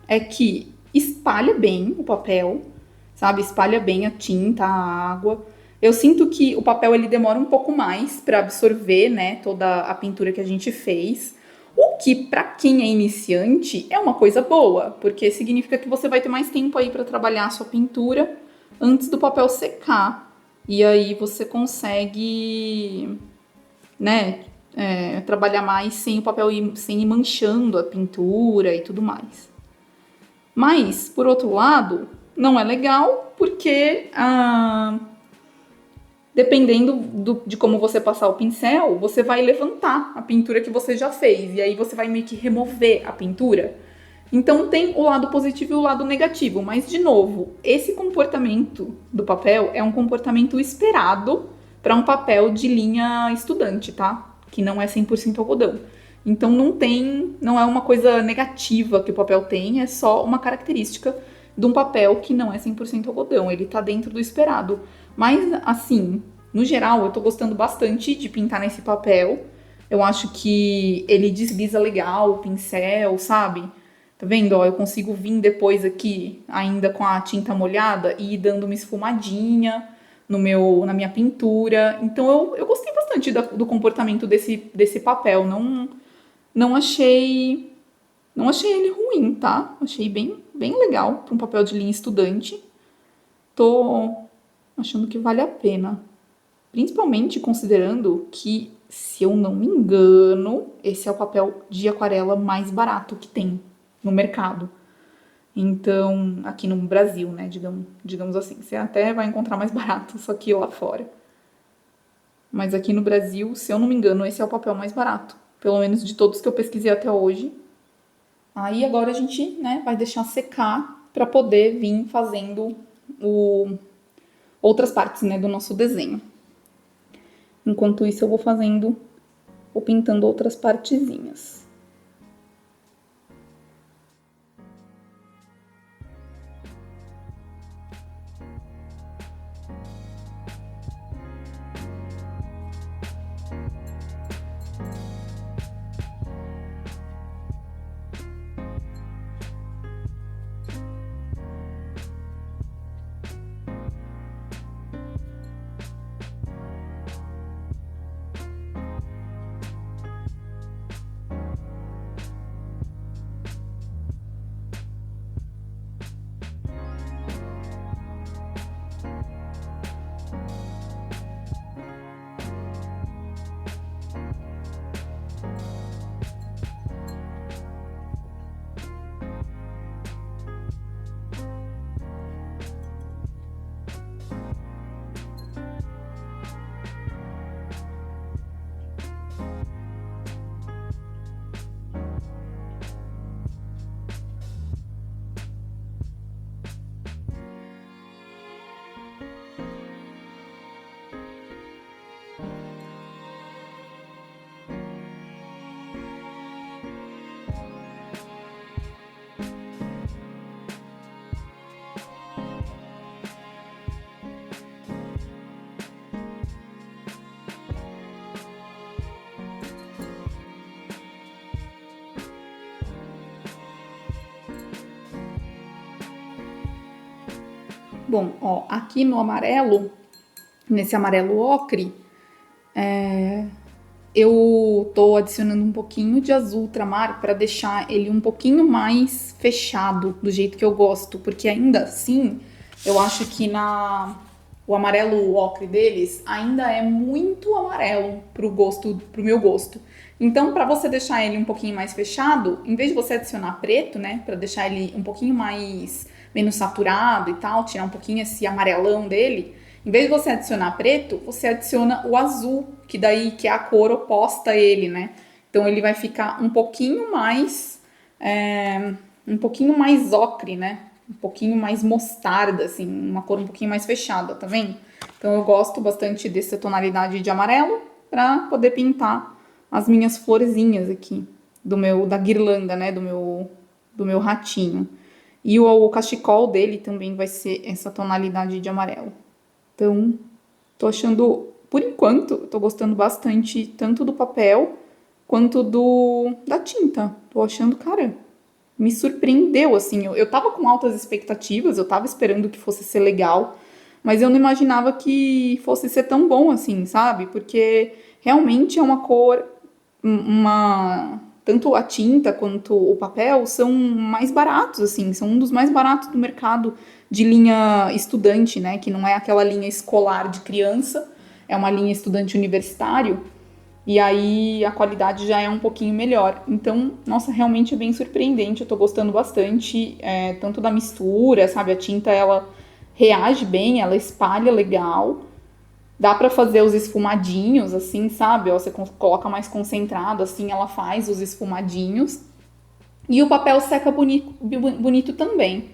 S1: é que espalha bem o papel, sabe? Espalha bem a tinta, a água. Eu sinto que o papel ele demora um pouco mais para absorver, né, toda a pintura que a gente fez. O que, para quem é iniciante, é uma coisa boa, porque significa que você vai ter mais tempo aí para trabalhar a sua pintura antes do papel secar. E aí você consegue, né, trabalhar mais sem o papel sem ir manchando a pintura e tudo mais. Mas, por outro lado, não é legal porque dependendo de como você passar o pincel, você vai levantar a pintura que você já fez. E aí você vai meio que remover a pintura. Então tem o lado positivo e o lado negativo. Mas, de novo, esse comportamento do papel é um comportamento esperado para um papel de linha estudante, tá? Que não é 100% algodão. Então não é uma coisa negativa que o papel tem, é só uma característica de um papel que não é 100% algodão, ele tá dentro do esperado. Mas, assim, no geral, eu tô gostando bastante de pintar nesse papel. Eu acho que ele desliza legal o pincel, sabe? Tá vendo? Ó, eu consigo vir depois aqui, ainda com a tinta molhada, e ir dando uma esfumadinha na minha pintura. Então, eu gostei bastante do comportamento desse papel. Não achei não achei ele ruim, tá? Achei bem legal para um papel de linha estudante. Tô achando que vale a pena. Principalmente considerando que, se eu não me engano, esse é o papel de aquarela mais barato que tem no mercado. Então, aqui no Brasil, né? Digamos assim. Você até vai encontrar mais barato, só que lá fora. Mas aqui no Brasil, se eu não me engano, esse é o papel mais barato. Pelo menos de todos que eu pesquisei até hoje. Aí agora a gente, né, vai deixar secar para poder vir fazendo outras partes, né, do nosso desenho. Enquanto isso eu vou pintando outras partezinhas. Bom, ó, aqui no amarelo, nesse amarelo ocre, eu tô adicionando um pouquinho de azul ultramar para deixar ele um pouquinho mais fechado, do jeito que eu gosto, porque ainda assim, eu acho que o amarelo ocre deles ainda é muito amarelo pro meu gosto. Então, para você deixar ele um pouquinho mais fechado, em vez de você adicionar preto, né, para deixar ele um pouquinho mais menos saturado e tal, tirar um pouquinho esse amarelão dele, em vez de você adicionar preto, você adiciona o azul, que daí que é a cor oposta a ele, né? Então ele vai ficar um pouquinho mais ocre, né? Um pouquinho mais mostarda, assim, uma cor um pouquinho mais fechada, tá vendo? Então eu gosto bastante dessa tonalidade de amarelo para poder pintar as minhas florzinhas aqui da guirlanda, né? Do meu ratinho. E o cachecol dele também vai ser essa tonalidade de amarelo. Então, tô achando, por enquanto, tô gostando bastante tanto do papel quanto da tinta. Tô achando, cara, me surpreendeu, assim. Eu tava com altas expectativas, eu tava esperando que fosse ser legal, mas eu não imaginava que fosse ser tão bom assim, sabe? Porque realmente é uma cor, tanto a tinta quanto o papel são mais baratos, assim, são um dos mais baratos do mercado de linha estudante, né? Que não é aquela linha escolar de criança, é uma linha estudante universitário, e aí a qualidade já é um pouquinho melhor. Então, nossa, realmente é bem surpreendente, eu tô gostando bastante, tanto da mistura, sabe? A tinta, ela reage bem, ela espalha legal. Dá pra fazer os esfumadinhos, assim, sabe? Ó, você coloca mais concentrado, assim, ela faz os esfumadinhos. E o papel seca bonito também.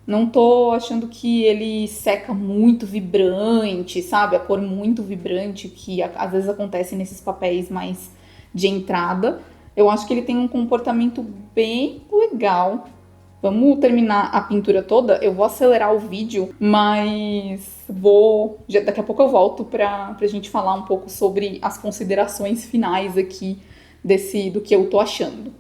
S1: Não tô achando que ele seca muito vibrante, sabe? A cor muito vibrante, que às vezes acontece nesses papéis mais de entrada. Eu acho que ele tem um comportamento bem legal. Vamos terminar a pintura toda. Eu vou acelerar o vídeo, mas daqui a pouco eu volto pra gente falar um pouco sobre as considerações finais aqui do que eu tô achando.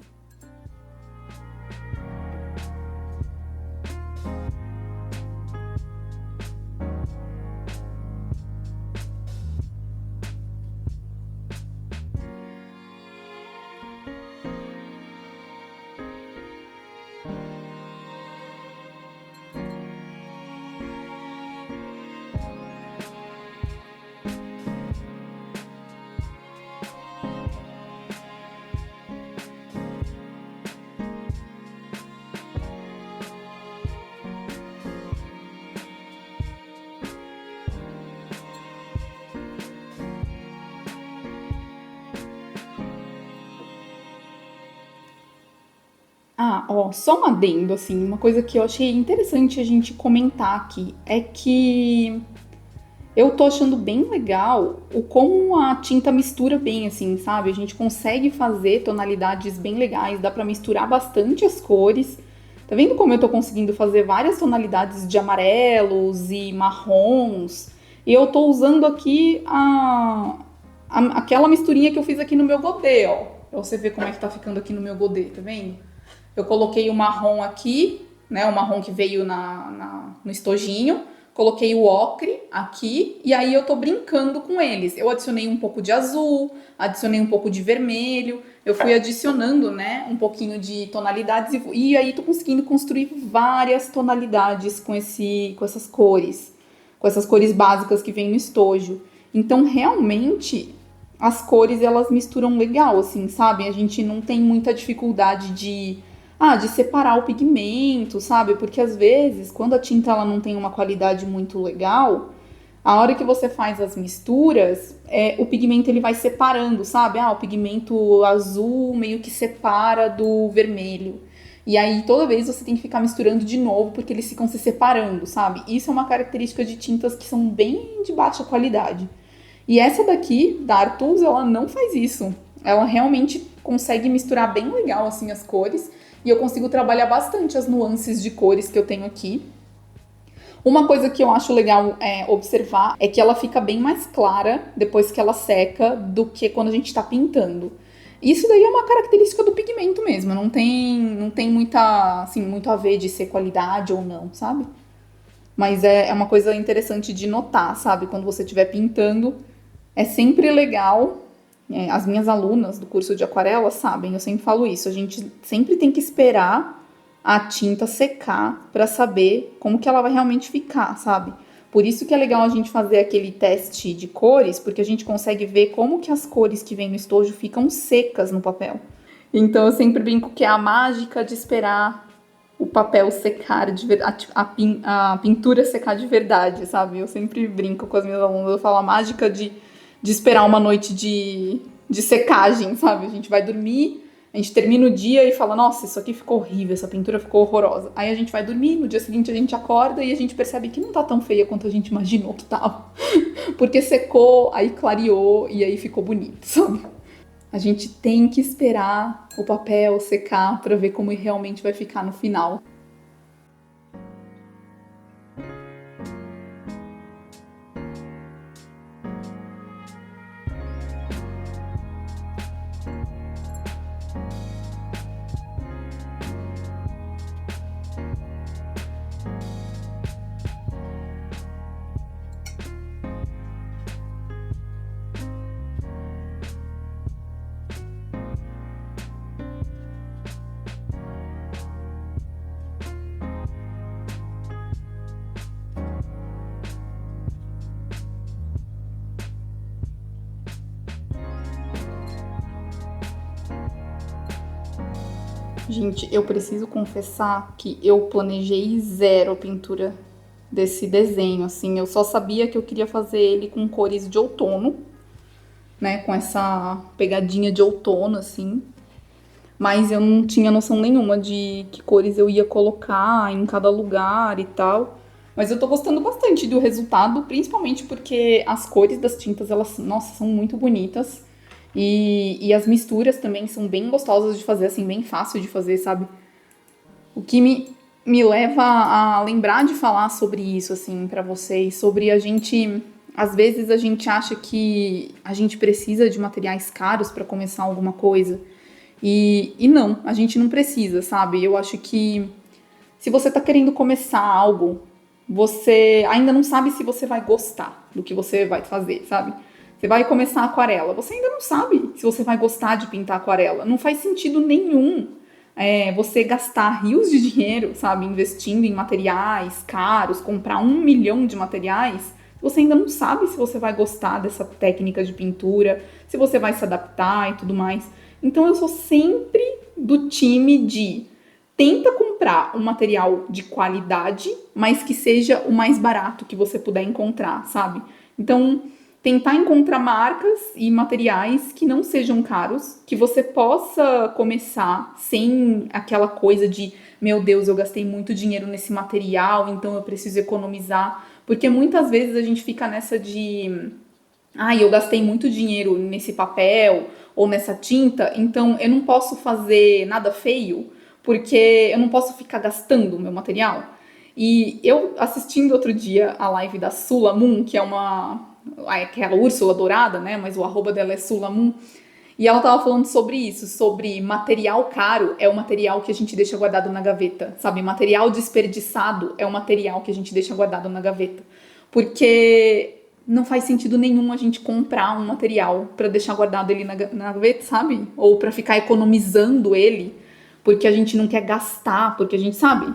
S1: Ah, ó, só um adendo, assim, uma coisa que eu achei interessante a gente comentar aqui é que eu tô achando bem legal o como a tinta mistura bem, assim, sabe? A gente consegue fazer tonalidades bem legais, dá pra misturar bastante as cores. Tá vendo como eu tô conseguindo fazer várias tonalidades de amarelos e marrons? E eu tô usando aqui aquela misturinha que eu fiz aqui no meu godê, ó. Pra você ver como é que tá ficando aqui no meu godê, tá vendo? Eu coloquei o marrom aqui, né? O marrom que veio no estojinho. Coloquei o ocre aqui e aí eu tô brincando com eles. Eu adicionei um pouco de azul, adicionei um pouco de vermelho. Eu fui adicionando, né, um pouquinho de tonalidades e aí tô conseguindo construir várias tonalidades com essas cores básicas que vem no estojo. Então, realmente, as cores elas misturam legal, assim, sabe? A gente não tem muita dificuldade de separar o pigmento, sabe? Porque às vezes, quando a tinta ela não tem uma qualidade muito legal, a hora que você faz as misturas, o pigmento ele vai separando, sabe? O pigmento azul meio que separa do vermelho. E aí toda vez você tem que ficar misturando de novo porque eles ficam se separando, sabe? Isso é uma característica de tintas que são bem de baixa qualidade. E essa daqui, da Artus, ela não faz isso. Ela realmente consegue misturar bem legal assim as cores e eu consigo trabalhar bastante as nuances de cores que eu tenho aqui. Uma coisa que eu acho legal observar é que ela fica bem mais clara depois que ela seca do que quando a gente está pintando. Isso daí é uma característica do pigmento mesmo, não tem muito a ver de ser qualidade ou não, sabe? Mas é uma coisa interessante de notar, sabe? Quando você estiver pintando, é sempre legal. As minhas alunas do curso de aquarela sabem, eu sempre falo isso. A gente sempre tem que esperar a tinta secar para saber como que ela vai realmente ficar, sabe? Por isso que é legal a gente fazer aquele teste de cores, porque a gente consegue ver como que as cores que vem no estojo ficam secas no papel. Então eu sempre brinco que é a mágica de esperar o papel secar de verdade, a pintura secar de verdade, sabe? Eu sempre brinco com as minhas alunas, eu falo a mágica de esperar uma noite de secagem, sabe? A gente vai dormir, a gente termina o dia e fala, nossa, isso aqui ficou horrível, essa pintura ficou horrorosa. Aí a gente vai dormir, no dia seguinte a gente acorda e a gente percebe que não tá tão feia quanto a gente imaginou que tava. Porque secou, aí clareou e aí ficou bonito, sabe? A gente tem que esperar o papel secar pra ver como realmente vai ficar no final. Gente, eu preciso confessar que eu planejei zero a pintura desse desenho, assim. Eu só sabia que eu queria fazer ele com cores de outono, né? Com essa pegadinha de outono, assim. Mas eu não tinha noção nenhuma de que cores eu ia colocar em cada lugar e tal. Mas eu tô gostando bastante do resultado, principalmente porque as cores das tintas, elas, nossa, são muito bonitas. E as misturas também são bem gostosas de fazer, assim, bem fácil de fazer, sabe? O que me leva a lembrar de falar sobre isso, assim, pra vocês, sobre a gente. Às vezes a gente acha que a gente precisa de materiais caros pra começar alguma coisa. E não, a gente não precisa, sabe? Eu acho que se você tá querendo começar algo, você ainda não sabe se você vai gostar do que você vai fazer, sabe? Você vai começar aquarela, você ainda não sabe se você vai gostar de pintar aquarela. Não faz sentido nenhum você gastar rios de dinheiro, sabe? Investindo em materiais caros, comprar 1 milhão de materiais. Você ainda não sabe se você vai gostar dessa técnica de pintura, se você vai se adaptar e tudo mais. Então eu sou sempre do time de tenta comprar um material de qualidade, mas que seja o mais barato que você puder encontrar, sabe? Então, tentar encontrar marcas e materiais que não sejam caros, que você possa começar sem aquela coisa de, meu Deus, eu gastei muito dinheiro nesse material, então eu preciso economizar, porque muitas vezes a gente fica nessa de, eu gastei muito dinheiro nesse papel ou nessa tinta, então eu não posso fazer nada feio, porque eu não posso ficar gastando o meu material. E eu assistindo outro dia a live da Sula Moon, que é aquela Úrsula dourada, né? Mas o arroba dela é Sula Moon. E ela tava falando sobre isso, sobre material caro é o material que a gente deixa guardado na gaveta, sabe? Material desperdiçado é o material que a gente deixa guardado na gaveta. Porque não faz sentido nenhum a gente comprar um material para deixar guardado ele na gaveta, sabe? Ou para ficar economizando ele, porque a gente não quer gastar, porque a gente sabe,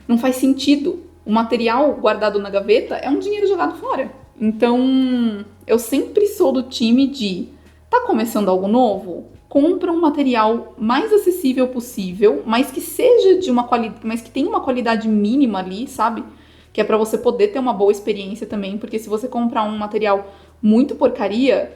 S1: não faz sentido. O material guardado na gaveta é um dinheiro jogado fora. Então, eu sempre sou do time de tá começando algo novo? Compra um material mais acessível possível, mas que seja de uma qualidade, mas que tenha uma qualidade mínima ali, sabe? Que é pra você poder ter uma boa experiência também, porque se você comprar um material muito porcaria,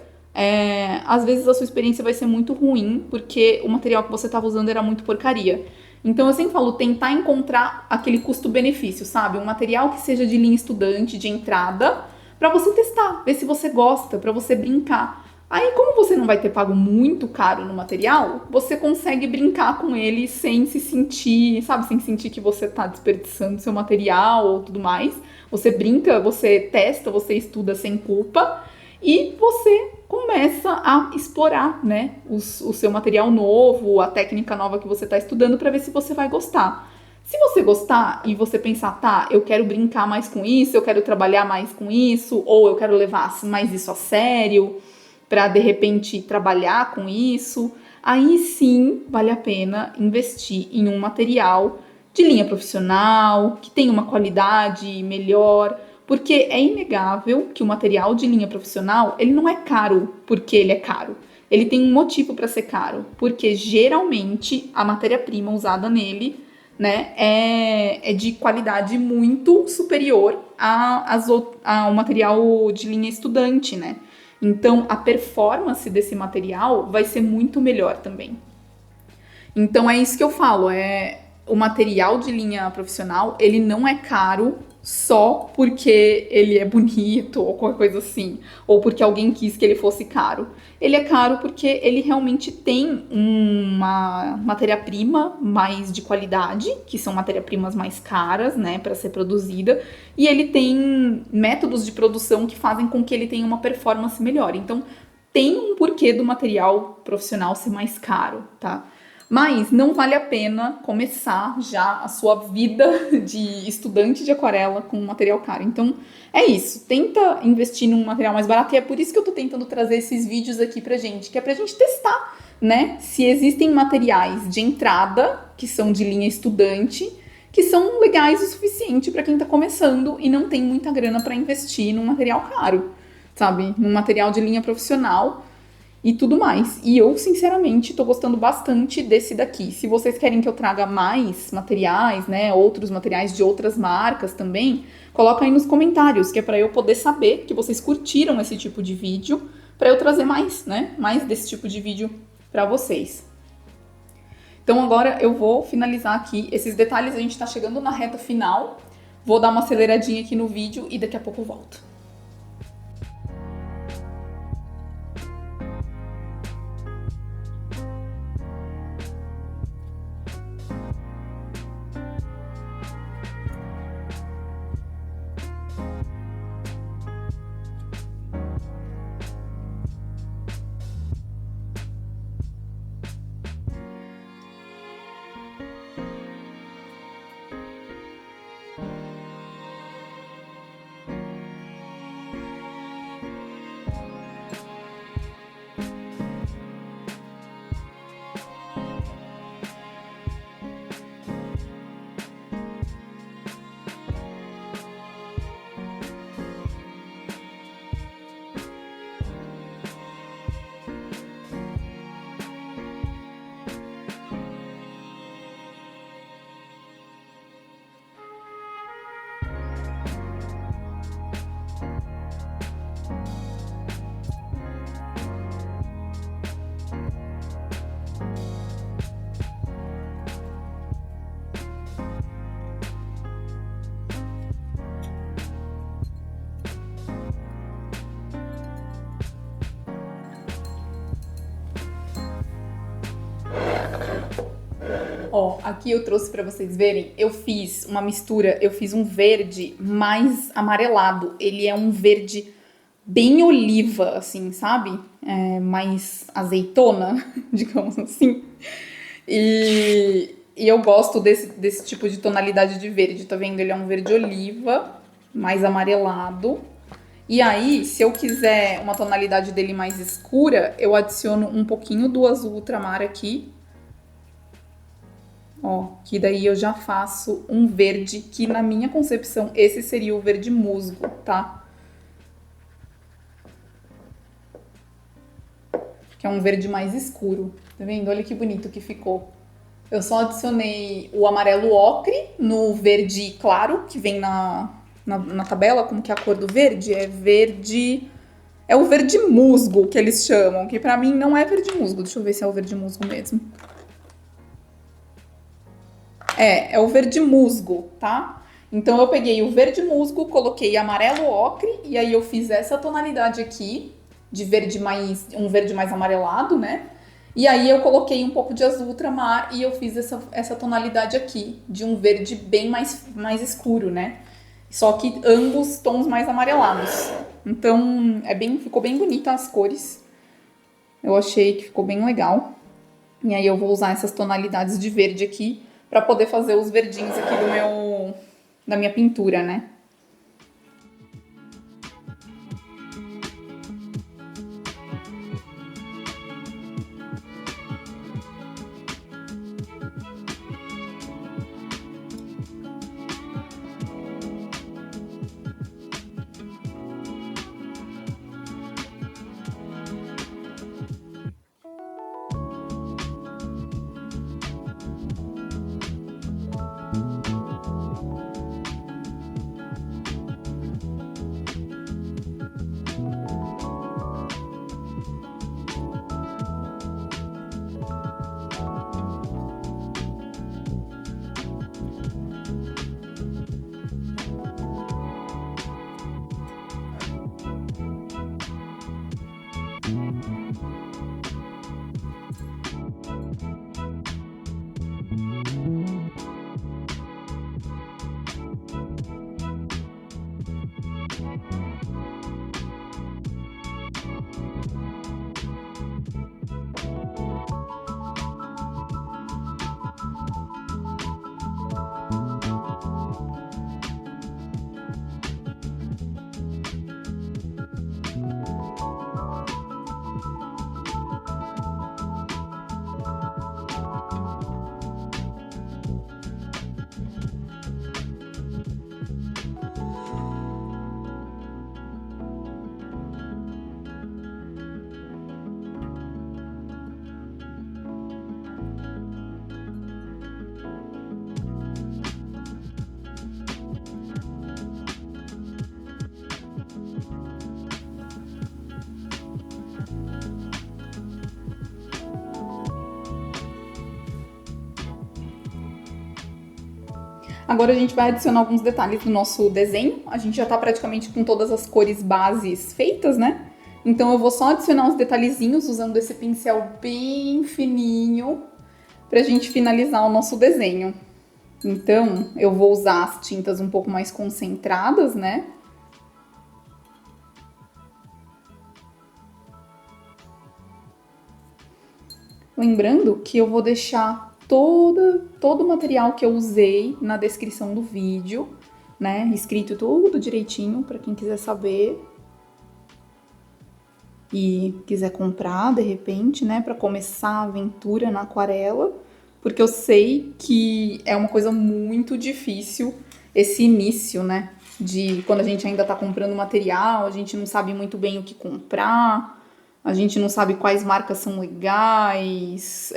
S1: às vezes a sua experiência vai ser muito ruim, porque o material que você estava usando era muito porcaria. Então eu sempre falo, tentar encontrar aquele custo-benefício, sabe? Um material que seja de linha estudante, de entrada, pra você testar, ver se você gosta, pra você brincar. Aí, como você não vai ter pago muito caro no material, você consegue brincar com ele sem se sentir, sabe, sem sentir que você tá desperdiçando seu material ou tudo mais. Você brinca, você testa, você estuda sem culpa e você começa a explorar, né, o seu material novo, a técnica nova que você está estudando para ver se você vai gostar. Se você gostar e você pensar, tá, eu quero brincar mais com isso, eu quero trabalhar mais com isso, ou eu quero levar mais isso a sério, para de repente trabalhar com isso, aí sim vale a pena investir em um material de linha profissional, que tenha uma qualidade melhor, porque é inegável que o material de linha profissional, ele não é caro porque ele é caro. Ele tem um motivo para ser caro, porque geralmente a matéria-prima usada nele, né, é de qualidade muito superior ao material de linha estudante, né? Então, a performance desse material vai ser muito melhor também. Então, é isso que eu falo, o material de linha profissional, ele não é caro só porque ele é bonito ou qualquer coisa assim, ou porque alguém quis que ele fosse caro. Ele é caro porque ele realmente tem uma matéria-prima mais de qualidade, que são matéria-primas mais caras, né, para ser produzida, e ele tem métodos de produção que fazem com que ele tenha uma performance melhor. Então, tem um porquê do material profissional ser mais caro, tá? Mas não vale a pena começar já a sua vida de estudante de aquarela com material caro. Então, é isso. Tenta investir num material mais barato. E é por isso que eu tô tentando trazer esses vídeos aqui pra gente, que é pra gente testar, né? Se existem materiais de entrada, que são de linha estudante, que são legais o suficiente para quem tá começando e não tem muita grana para investir num material caro, sabe? Num material de linha profissional e tudo mais. E eu, sinceramente, tô gostando bastante desse daqui. Se vocês querem que eu traga mais materiais, né, outros materiais de outras marcas também, coloca aí nos comentários, que é para eu poder saber que vocês curtiram esse tipo de vídeo, para eu trazer mais, né, mais desse tipo de vídeo para vocês. Então agora eu vou finalizar aqui esses detalhes, a gente tá chegando na reta final. Vou dar uma aceleradinha aqui no vídeo e daqui a pouco eu volto. Ó, aqui eu trouxe pra vocês verem, eu fiz uma mistura, eu fiz um verde mais amarelado. Ele é um verde bem oliva, assim, sabe? Mais azeitona, digamos assim. E eu gosto desse tipo de tonalidade de verde, tá vendo? Ele é um verde oliva, mais amarelado. E aí, se eu quiser uma tonalidade dele mais escura, eu adiciono um pouquinho do azul ultramar aqui. Ó, que daí eu já faço um verde que, na minha concepção, esse seria o verde musgo, tá? Que é um verde mais escuro. Tá vendo? Olha que bonito que ficou. Eu só adicionei o amarelo ocre no verde claro, que vem na tabela, como que é a cor do verde? É verde... É o verde musgo que eles chamam, que pra mim não é verde musgo. Deixa eu ver se é o verde musgo mesmo. É o verde musgo, tá? Então eu peguei o verde musgo, coloquei amarelo ocre e aí eu fiz essa tonalidade aqui de verde um verde mais amarelado, né? E aí eu coloquei um pouco de azul ultramar e eu fiz essa tonalidade aqui de um verde bem mais escuro, né? Só que ambos tons mais amarelados. Então ficou bem bonita as cores. Eu achei que ficou bem legal. E aí eu vou usar essas tonalidades de verde aqui para poder fazer os verdinhos aqui da minha pintura, né? Agora a gente vai adicionar alguns detalhes no nosso desenho. A gente já tá praticamente com todas as cores bases feitas, né? Então eu vou só adicionar uns detalhezinhos usando esse pincel bem fininho pra gente finalizar o nosso desenho. Então eu vou usar as tintas um pouco mais concentradas, né? Lembrando que eu vou deixar todo o material que eu usei na descrição do vídeo, né? Escrito tudo direitinho para quem quiser saber e quiser comprar de repente, né? Para começar a aventura na aquarela, porque eu sei que é uma coisa muito difícil esse início, né? De quando a gente ainda tá comprando material, a gente não sabe muito bem o que comprar, a gente não sabe quais marcas são legais,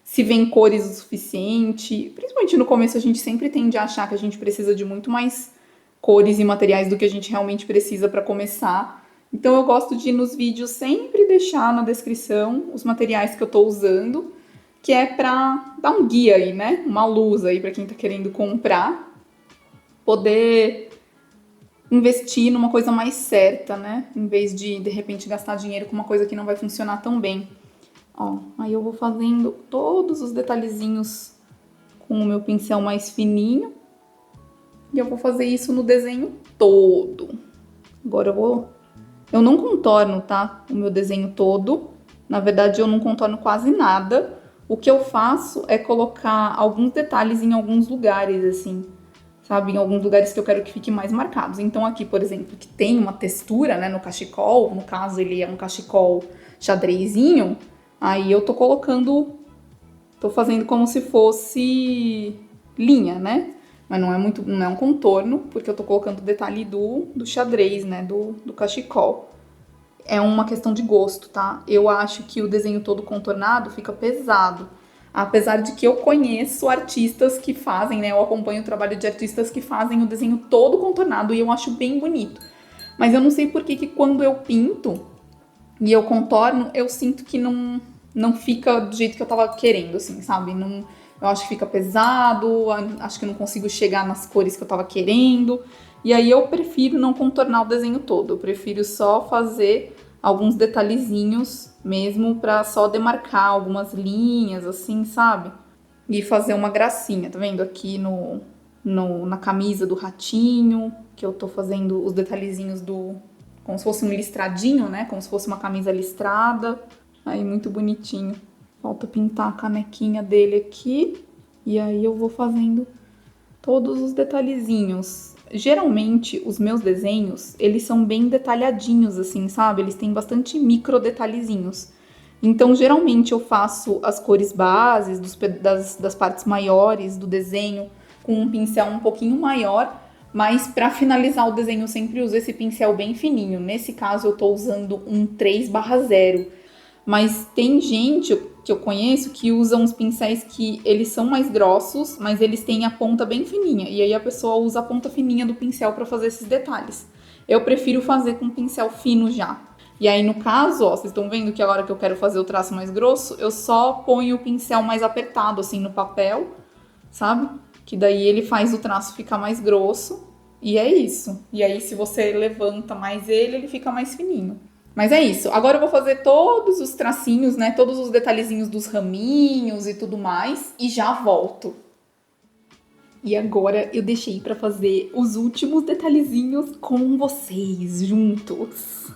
S1: se vem cores o suficiente. Principalmente no começo a gente sempre tende a achar que a gente precisa de muito mais cores e materiais do que a gente realmente precisa para começar. Então eu gosto de nos vídeos sempre deixar na descrição os materiais que eu tô usando, que é para dar um guia aí, né? Uma luz aí para quem tá querendo comprar, poder investir numa coisa mais certa, né? Em vez de repente gastar dinheiro com uma coisa que não vai funcionar tão bem. Ó, aí eu vou fazendo todos os detalhezinhos com o meu pincel mais fininho. E eu vou fazer isso no desenho todo. Agora eu não contorno, tá? O meu desenho todo. Na verdade, eu não contorno quase nada. O que eu faço é colocar alguns detalhes em alguns lugares, assim, sabe? Em alguns lugares que eu quero que fiquem mais marcados. Então aqui, por exemplo, que tem uma textura, né, no cachecol, no caso ele é um cachecol xadrezinho, aí eu tô colocando, tô fazendo como se fosse linha, né? Mas não é um contorno, porque eu tô colocando o detalhe do xadrez, né, do cachecol. É uma questão de gosto, tá? Eu acho que o desenho todo contornado fica pesado. Apesar de que eu conheço artistas que fazem, né? Eu acompanho o trabalho de artistas que fazem o desenho todo contornado e eu acho bem bonito. Mas eu não sei por que quando eu pinto e eu contorno, eu sinto que não fica do jeito que eu tava querendo, assim, sabe? Não, eu acho que fica pesado, acho que eu não consigo chegar nas cores que eu tava querendo. E aí eu prefiro não contornar o desenho todo, eu prefiro só fazer alguns detalhezinhos mesmo pra só demarcar algumas linhas, assim, sabe? E fazer uma gracinha, tá vendo? Aqui na camisa do ratinho, que eu tô fazendo os detalhezinhos como se fosse um listradinho, né? Como se fosse uma camisa listrada. Aí, muito bonitinho. Falta pintar a canequinha dele aqui. E aí eu vou fazendo todos os detalhezinhos. Geralmente, os meus desenhos, eles são bem detalhadinhos, assim, sabe? Eles têm bastante micro detalhezinhos. Então, geralmente, eu faço as cores bases das partes maiores do desenho com um pincel um pouquinho maior, mas para finalizar o desenho eu sempre uso esse pincel bem fininho. Nesse caso, eu estou usando um 3/0. Mas tem gente que eu conheço que usa uns pincéis que eles são mais grossos, mas eles têm a ponta bem fininha. E aí a pessoa usa a ponta fininha do pincel para fazer esses detalhes. Eu prefiro fazer com pincel fino já. E aí no caso, ó, vocês estão vendo que agora que eu quero fazer o traço mais grosso, eu só ponho o pincel mais apertado assim no papel, sabe? Que daí ele faz o traço ficar mais grosso. E é isso. E aí se você levanta mais ele fica mais fininho. Mas é isso. Agora eu vou fazer todos os tracinhos, né? Todos os detalhezinhos dos raminhos e tudo mais. E já volto. E agora eu deixei pra fazer os últimos detalhezinhos com vocês juntos.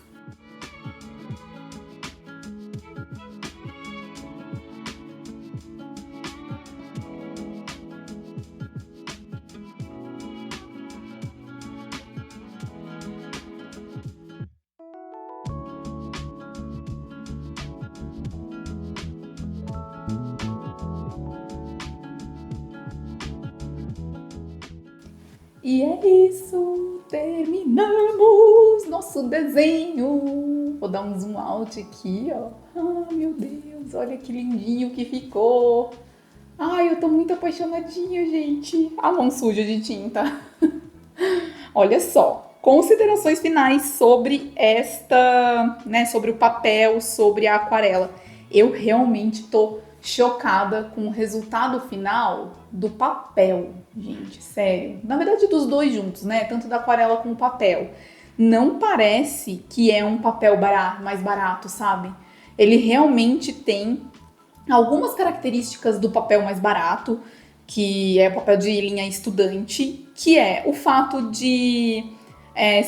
S1: E é isso, terminamos nosso desenho. Vou dar um zoom out aqui, ó. Ah, meu Deus, olha que lindinho que ficou. Ai, eu tô muito apaixonadinha, gente. A mão suja de tinta. Olha só, considerações finais sobre sobre o papel, sobre a aquarela. Eu realmente tô chocada com o resultado final do papel, gente, sério. Na verdade, dos dois juntos, né? Tanto da aquarela como o papel. Não parece que é um papel mais barato, sabe? Ele realmente tem algumas características do papel mais barato, que é o papel de linha estudante, que é o fato de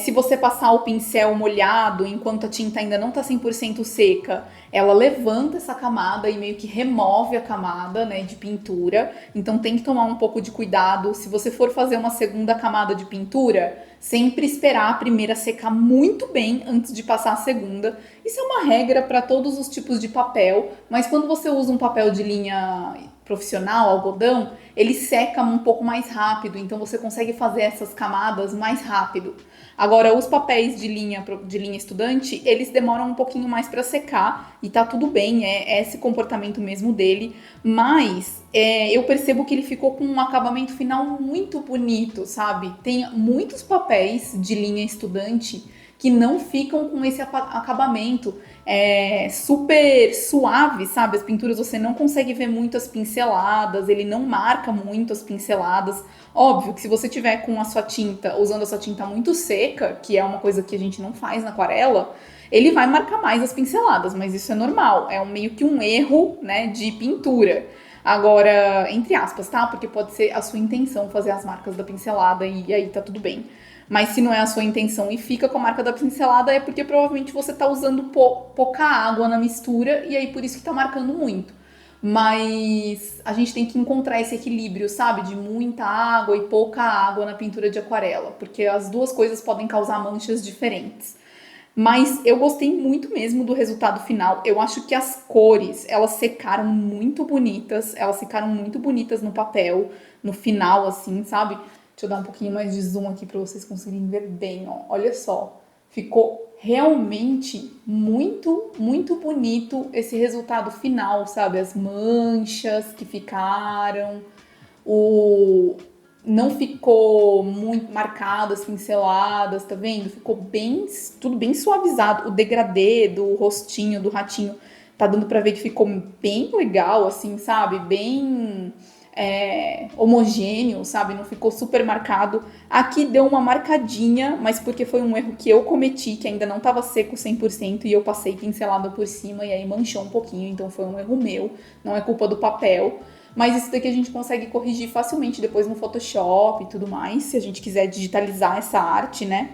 S1: se você passar o pincel molhado enquanto a tinta ainda não está 100% seca, ela levanta essa camada e meio que remove a camada, né, de pintura. Então tem que tomar um pouco de cuidado. Se você for fazer uma segunda camada de pintura, sempre esperar a primeira secar muito bem antes de passar a segunda. Isso é uma regra para todos os tipos de papel, mas quando você usa um papel de linha profissional, algodão, ele seca um pouco mais rápido, então você consegue fazer essas camadas mais rápido. Agora, os papéis de linha estudante, eles demoram um pouquinho mais para secar e tá tudo bem, é esse comportamento mesmo dele, mas eu percebo que ele ficou com um acabamento final muito bonito, sabe? Tem muitos papéis de linha estudante que não ficam com esse acabamento super suave, sabe? As pinturas você não consegue ver muitas pinceladas, ele não marca muito as pinceladas. Óbvio que se você tiver com a sua tinta, usando a sua tinta muito seca, que é uma coisa que a gente não faz na aquarela, ele vai marcar mais as pinceladas, mas isso é normal, é meio que um erro, né, de pintura. Agora, entre aspas, tá? Porque pode ser a sua intenção fazer as marcas da pincelada e aí tá tudo bem. Mas se não é a sua intenção e fica com a marca da pincelada, é porque provavelmente você tá usando pouca água na mistura e aí por isso que tá marcando muito. Mas a gente tem que encontrar esse equilíbrio, sabe? De muita água e pouca água na pintura de aquarela, porque as duas coisas podem causar manchas diferentes. Mas eu gostei muito mesmo do resultado final. Eu acho que as cores, elas secaram muito bonitas. Elas ficaram muito bonitas no papel, no final, assim, sabe? Deixa eu dar um pouquinho mais de zoom aqui para vocês conseguirem ver bem, ó. Olha só. Ficou realmente muito, muito bonito esse resultado final, sabe? As manchas que ficaram, o não ficou muito marcado as pinceladas, tá vendo? Ficou bem, tudo bem suavizado. O degradê do rostinho do ratinho tá dando pra ver que ficou bem legal, assim, sabe? Bem homogêneo, sabe? Não ficou super marcado. Aqui deu uma marcadinha, mas porque foi um erro que eu cometi, que ainda não tava seco 100% e eu passei pincelada por cima e aí manchou um pouquinho, então foi um erro meu, não é culpa do papel. Mas isso daqui a gente consegue corrigir facilmente depois no Photoshop e tudo mais, se a gente quiser digitalizar essa arte, né?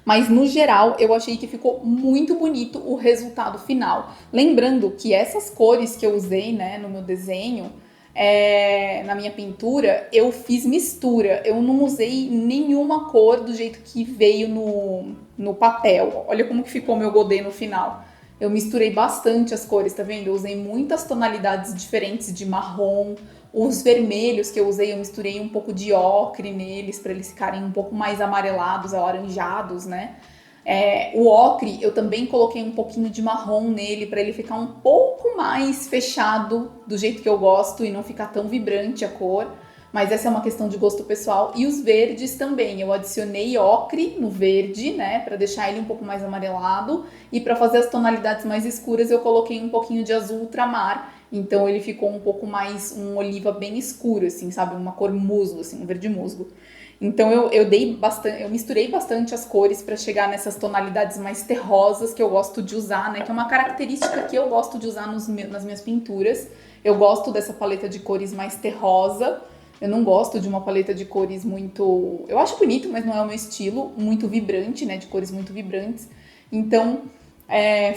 S1: Mas no geral eu achei que ficou muito bonito o resultado final. Lembrando que essas cores que eu usei, né, no meu desenho, na minha pintura, eu fiz mistura. Eu não usei nenhuma cor do jeito que veio no papel. Olha como que ficou meu godê no final. Eu misturei bastante as cores, tá vendo? Eu usei muitas tonalidades diferentes de marrom. Os vermelhos que eu usei, eu misturei um pouco de ocre neles para eles ficarem um pouco mais amarelados, alaranjados, né? O ocre, eu também coloquei um pouquinho de marrom nele para ele ficar um pouco mais fechado do jeito que eu gosto e não ficar tão vibrante a cor. Mas essa é uma questão de gosto pessoal. E os verdes também, eu adicionei ocre no verde, né, para deixar ele um pouco mais amarelado. E para fazer as tonalidades mais escuras, eu coloquei um pouquinho de azul ultramar. Então ele ficou um pouco mais um oliva bem escuro, assim, sabe? Uma cor musgo, assim, um verde musgo. Então eu misturei bastante as cores para chegar nessas tonalidades mais terrosas que eu gosto de usar, né? Que é uma característica que eu gosto de usar nas minhas pinturas. Eu gosto dessa paleta de cores mais terrosa. Eu não gosto de uma paleta de cores muito... Eu acho bonito, mas não é o meu estilo. Muito vibrante, né? De cores muito vibrantes. Então,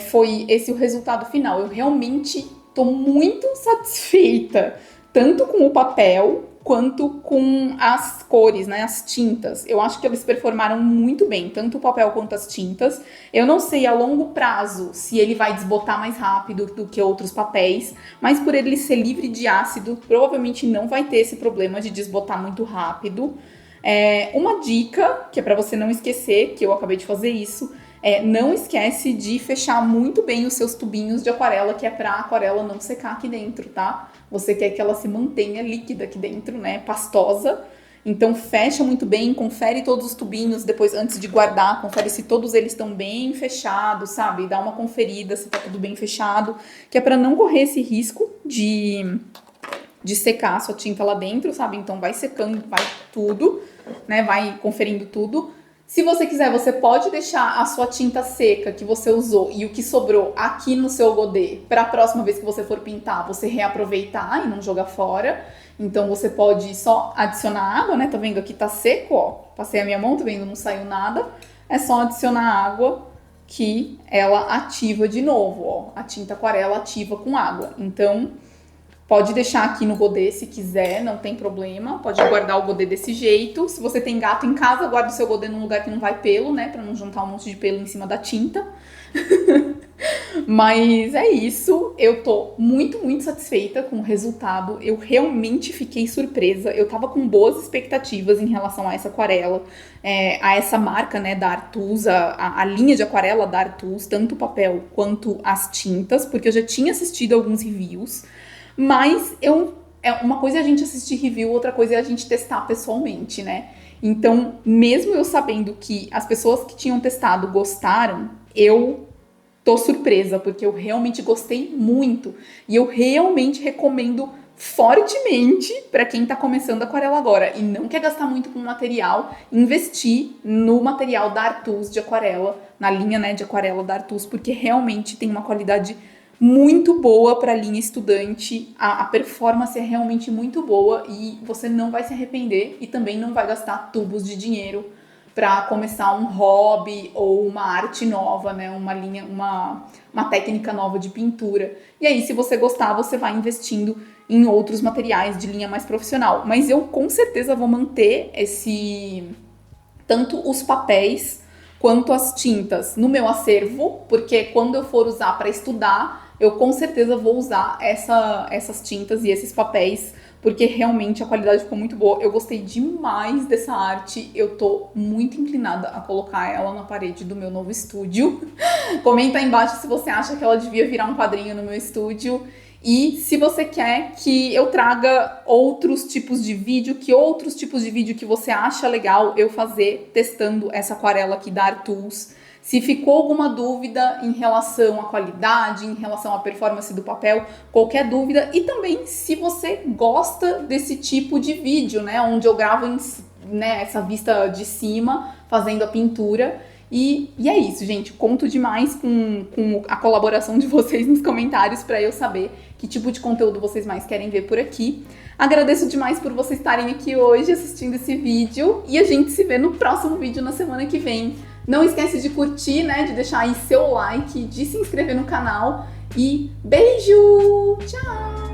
S1: foi esse o resultado final. Eu realmente tô muito satisfeita. Tanto com o papel, quanto com as cores, né? As tintas. Eu acho que eles performaram muito bem. Tanto o papel quanto as tintas. Eu não sei a longo prazo se ele vai desbotar mais rápido do que outros papéis, mas por ele ser livre de ácido, provavelmente não vai ter esse problema de desbotar muito rápido. Uma dica, que é para você não esquecer, que eu acabei de fazer isso, não esquece de fechar muito bem os seus tubinhos de aquarela, que é pra aquarela não secar aqui dentro, tá? Você quer que ela se mantenha líquida aqui dentro, né? Pastosa. Então fecha muito bem, confere todos os tubinhos depois, antes de guardar, confere se todos eles estão bem fechados, sabe? Dá uma conferida se tá tudo bem fechado, que é para não correr esse risco de secar a sua tinta lá dentro, sabe? Então vai secando, vai tudo, né? Vai conferindo tudo. Se você quiser, você pode deixar a sua tinta seca que você usou e o que sobrou aqui no seu godê para a próxima vez que você for pintar, você reaproveitar e não jogar fora. Então você pode só adicionar água, né? Tá vendo? Aqui tá seco, ó. Passei a minha mão, tá vendo? Não saiu nada. É só adicionar água que ela ativa de novo, ó. A tinta aquarela ativa com água. Então pode deixar aqui no godê se quiser, não tem problema. Pode guardar o godê desse jeito. Se você tem gato em casa, guarda o seu godê num lugar que não vai pelo, né? Pra não juntar um monte de pelo em cima da tinta. Mas é isso. Eu tô muito, muito satisfeita com o resultado. Eu realmente fiquei surpresa. Eu tava com boas expectativas em relação a essa aquarela, a essa marca, né, da Artus, a linha de aquarela da Artus, tanto o papel quanto as tintas, porque eu já tinha assistido alguns reviews. Mas uma coisa é a gente assistir review, outra coisa é a gente testar pessoalmente, né? Então, mesmo eu sabendo que as pessoas que tinham testado gostaram, eu tô surpresa, porque eu realmente gostei muito. E eu realmente recomendo fortemente para quem tá começando a aquarela agora e não quer gastar muito com material, investir no material da Artus de aquarela, na linha, né, de aquarela da Artus, porque realmente tem uma qualidade muito boa para a linha estudante, a performance é realmente muito boa e você não vai se arrepender e também não vai gastar tubos de dinheiro para começar um hobby ou uma arte nova, né? Uma linha, uma técnica nova de pintura. E aí, se você gostar, você vai investindo em outros materiais de linha mais profissional. Mas eu com certeza vou manter tanto os papéis quanto as tintas no meu acervo, porque quando eu for usar para estudar, eu com certeza vou usar essas tintas e esses papéis, porque realmente a qualidade ficou muito boa. Eu gostei demais dessa arte, eu tô muito inclinada a colocar ela na parede do meu novo estúdio. Comenta aí embaixo se você acha que ela devia virar um quadrinho no meu estúdio. E se você quer que eu traga outros tipos de vídeo, que outros tipos de vídeo que você acha legal eu fazer testando essa aquarela aqui da Artus. Se ficou alguma dúvida em relação à qualidade, em relação à performance do papel, qualquer dúvida. E também se você gosta desse tipo de vídeo, né? Onde eu gravo essa vista de cima, fazendo a pintura. E é isso, gente. Conto demais com a colaboração de vocês nos comentários para eu saber que tipo de conteúdo vocês mais querem ver por aqui. Agradeço demais por vocês estarem aqui hoje assistindo esse vídeo e a gente se vê no próximo vídeo na semana que vem. Não esquece de curtir, né, de deixar aí seu like, de se inscrever no canal e beijo! Tchau!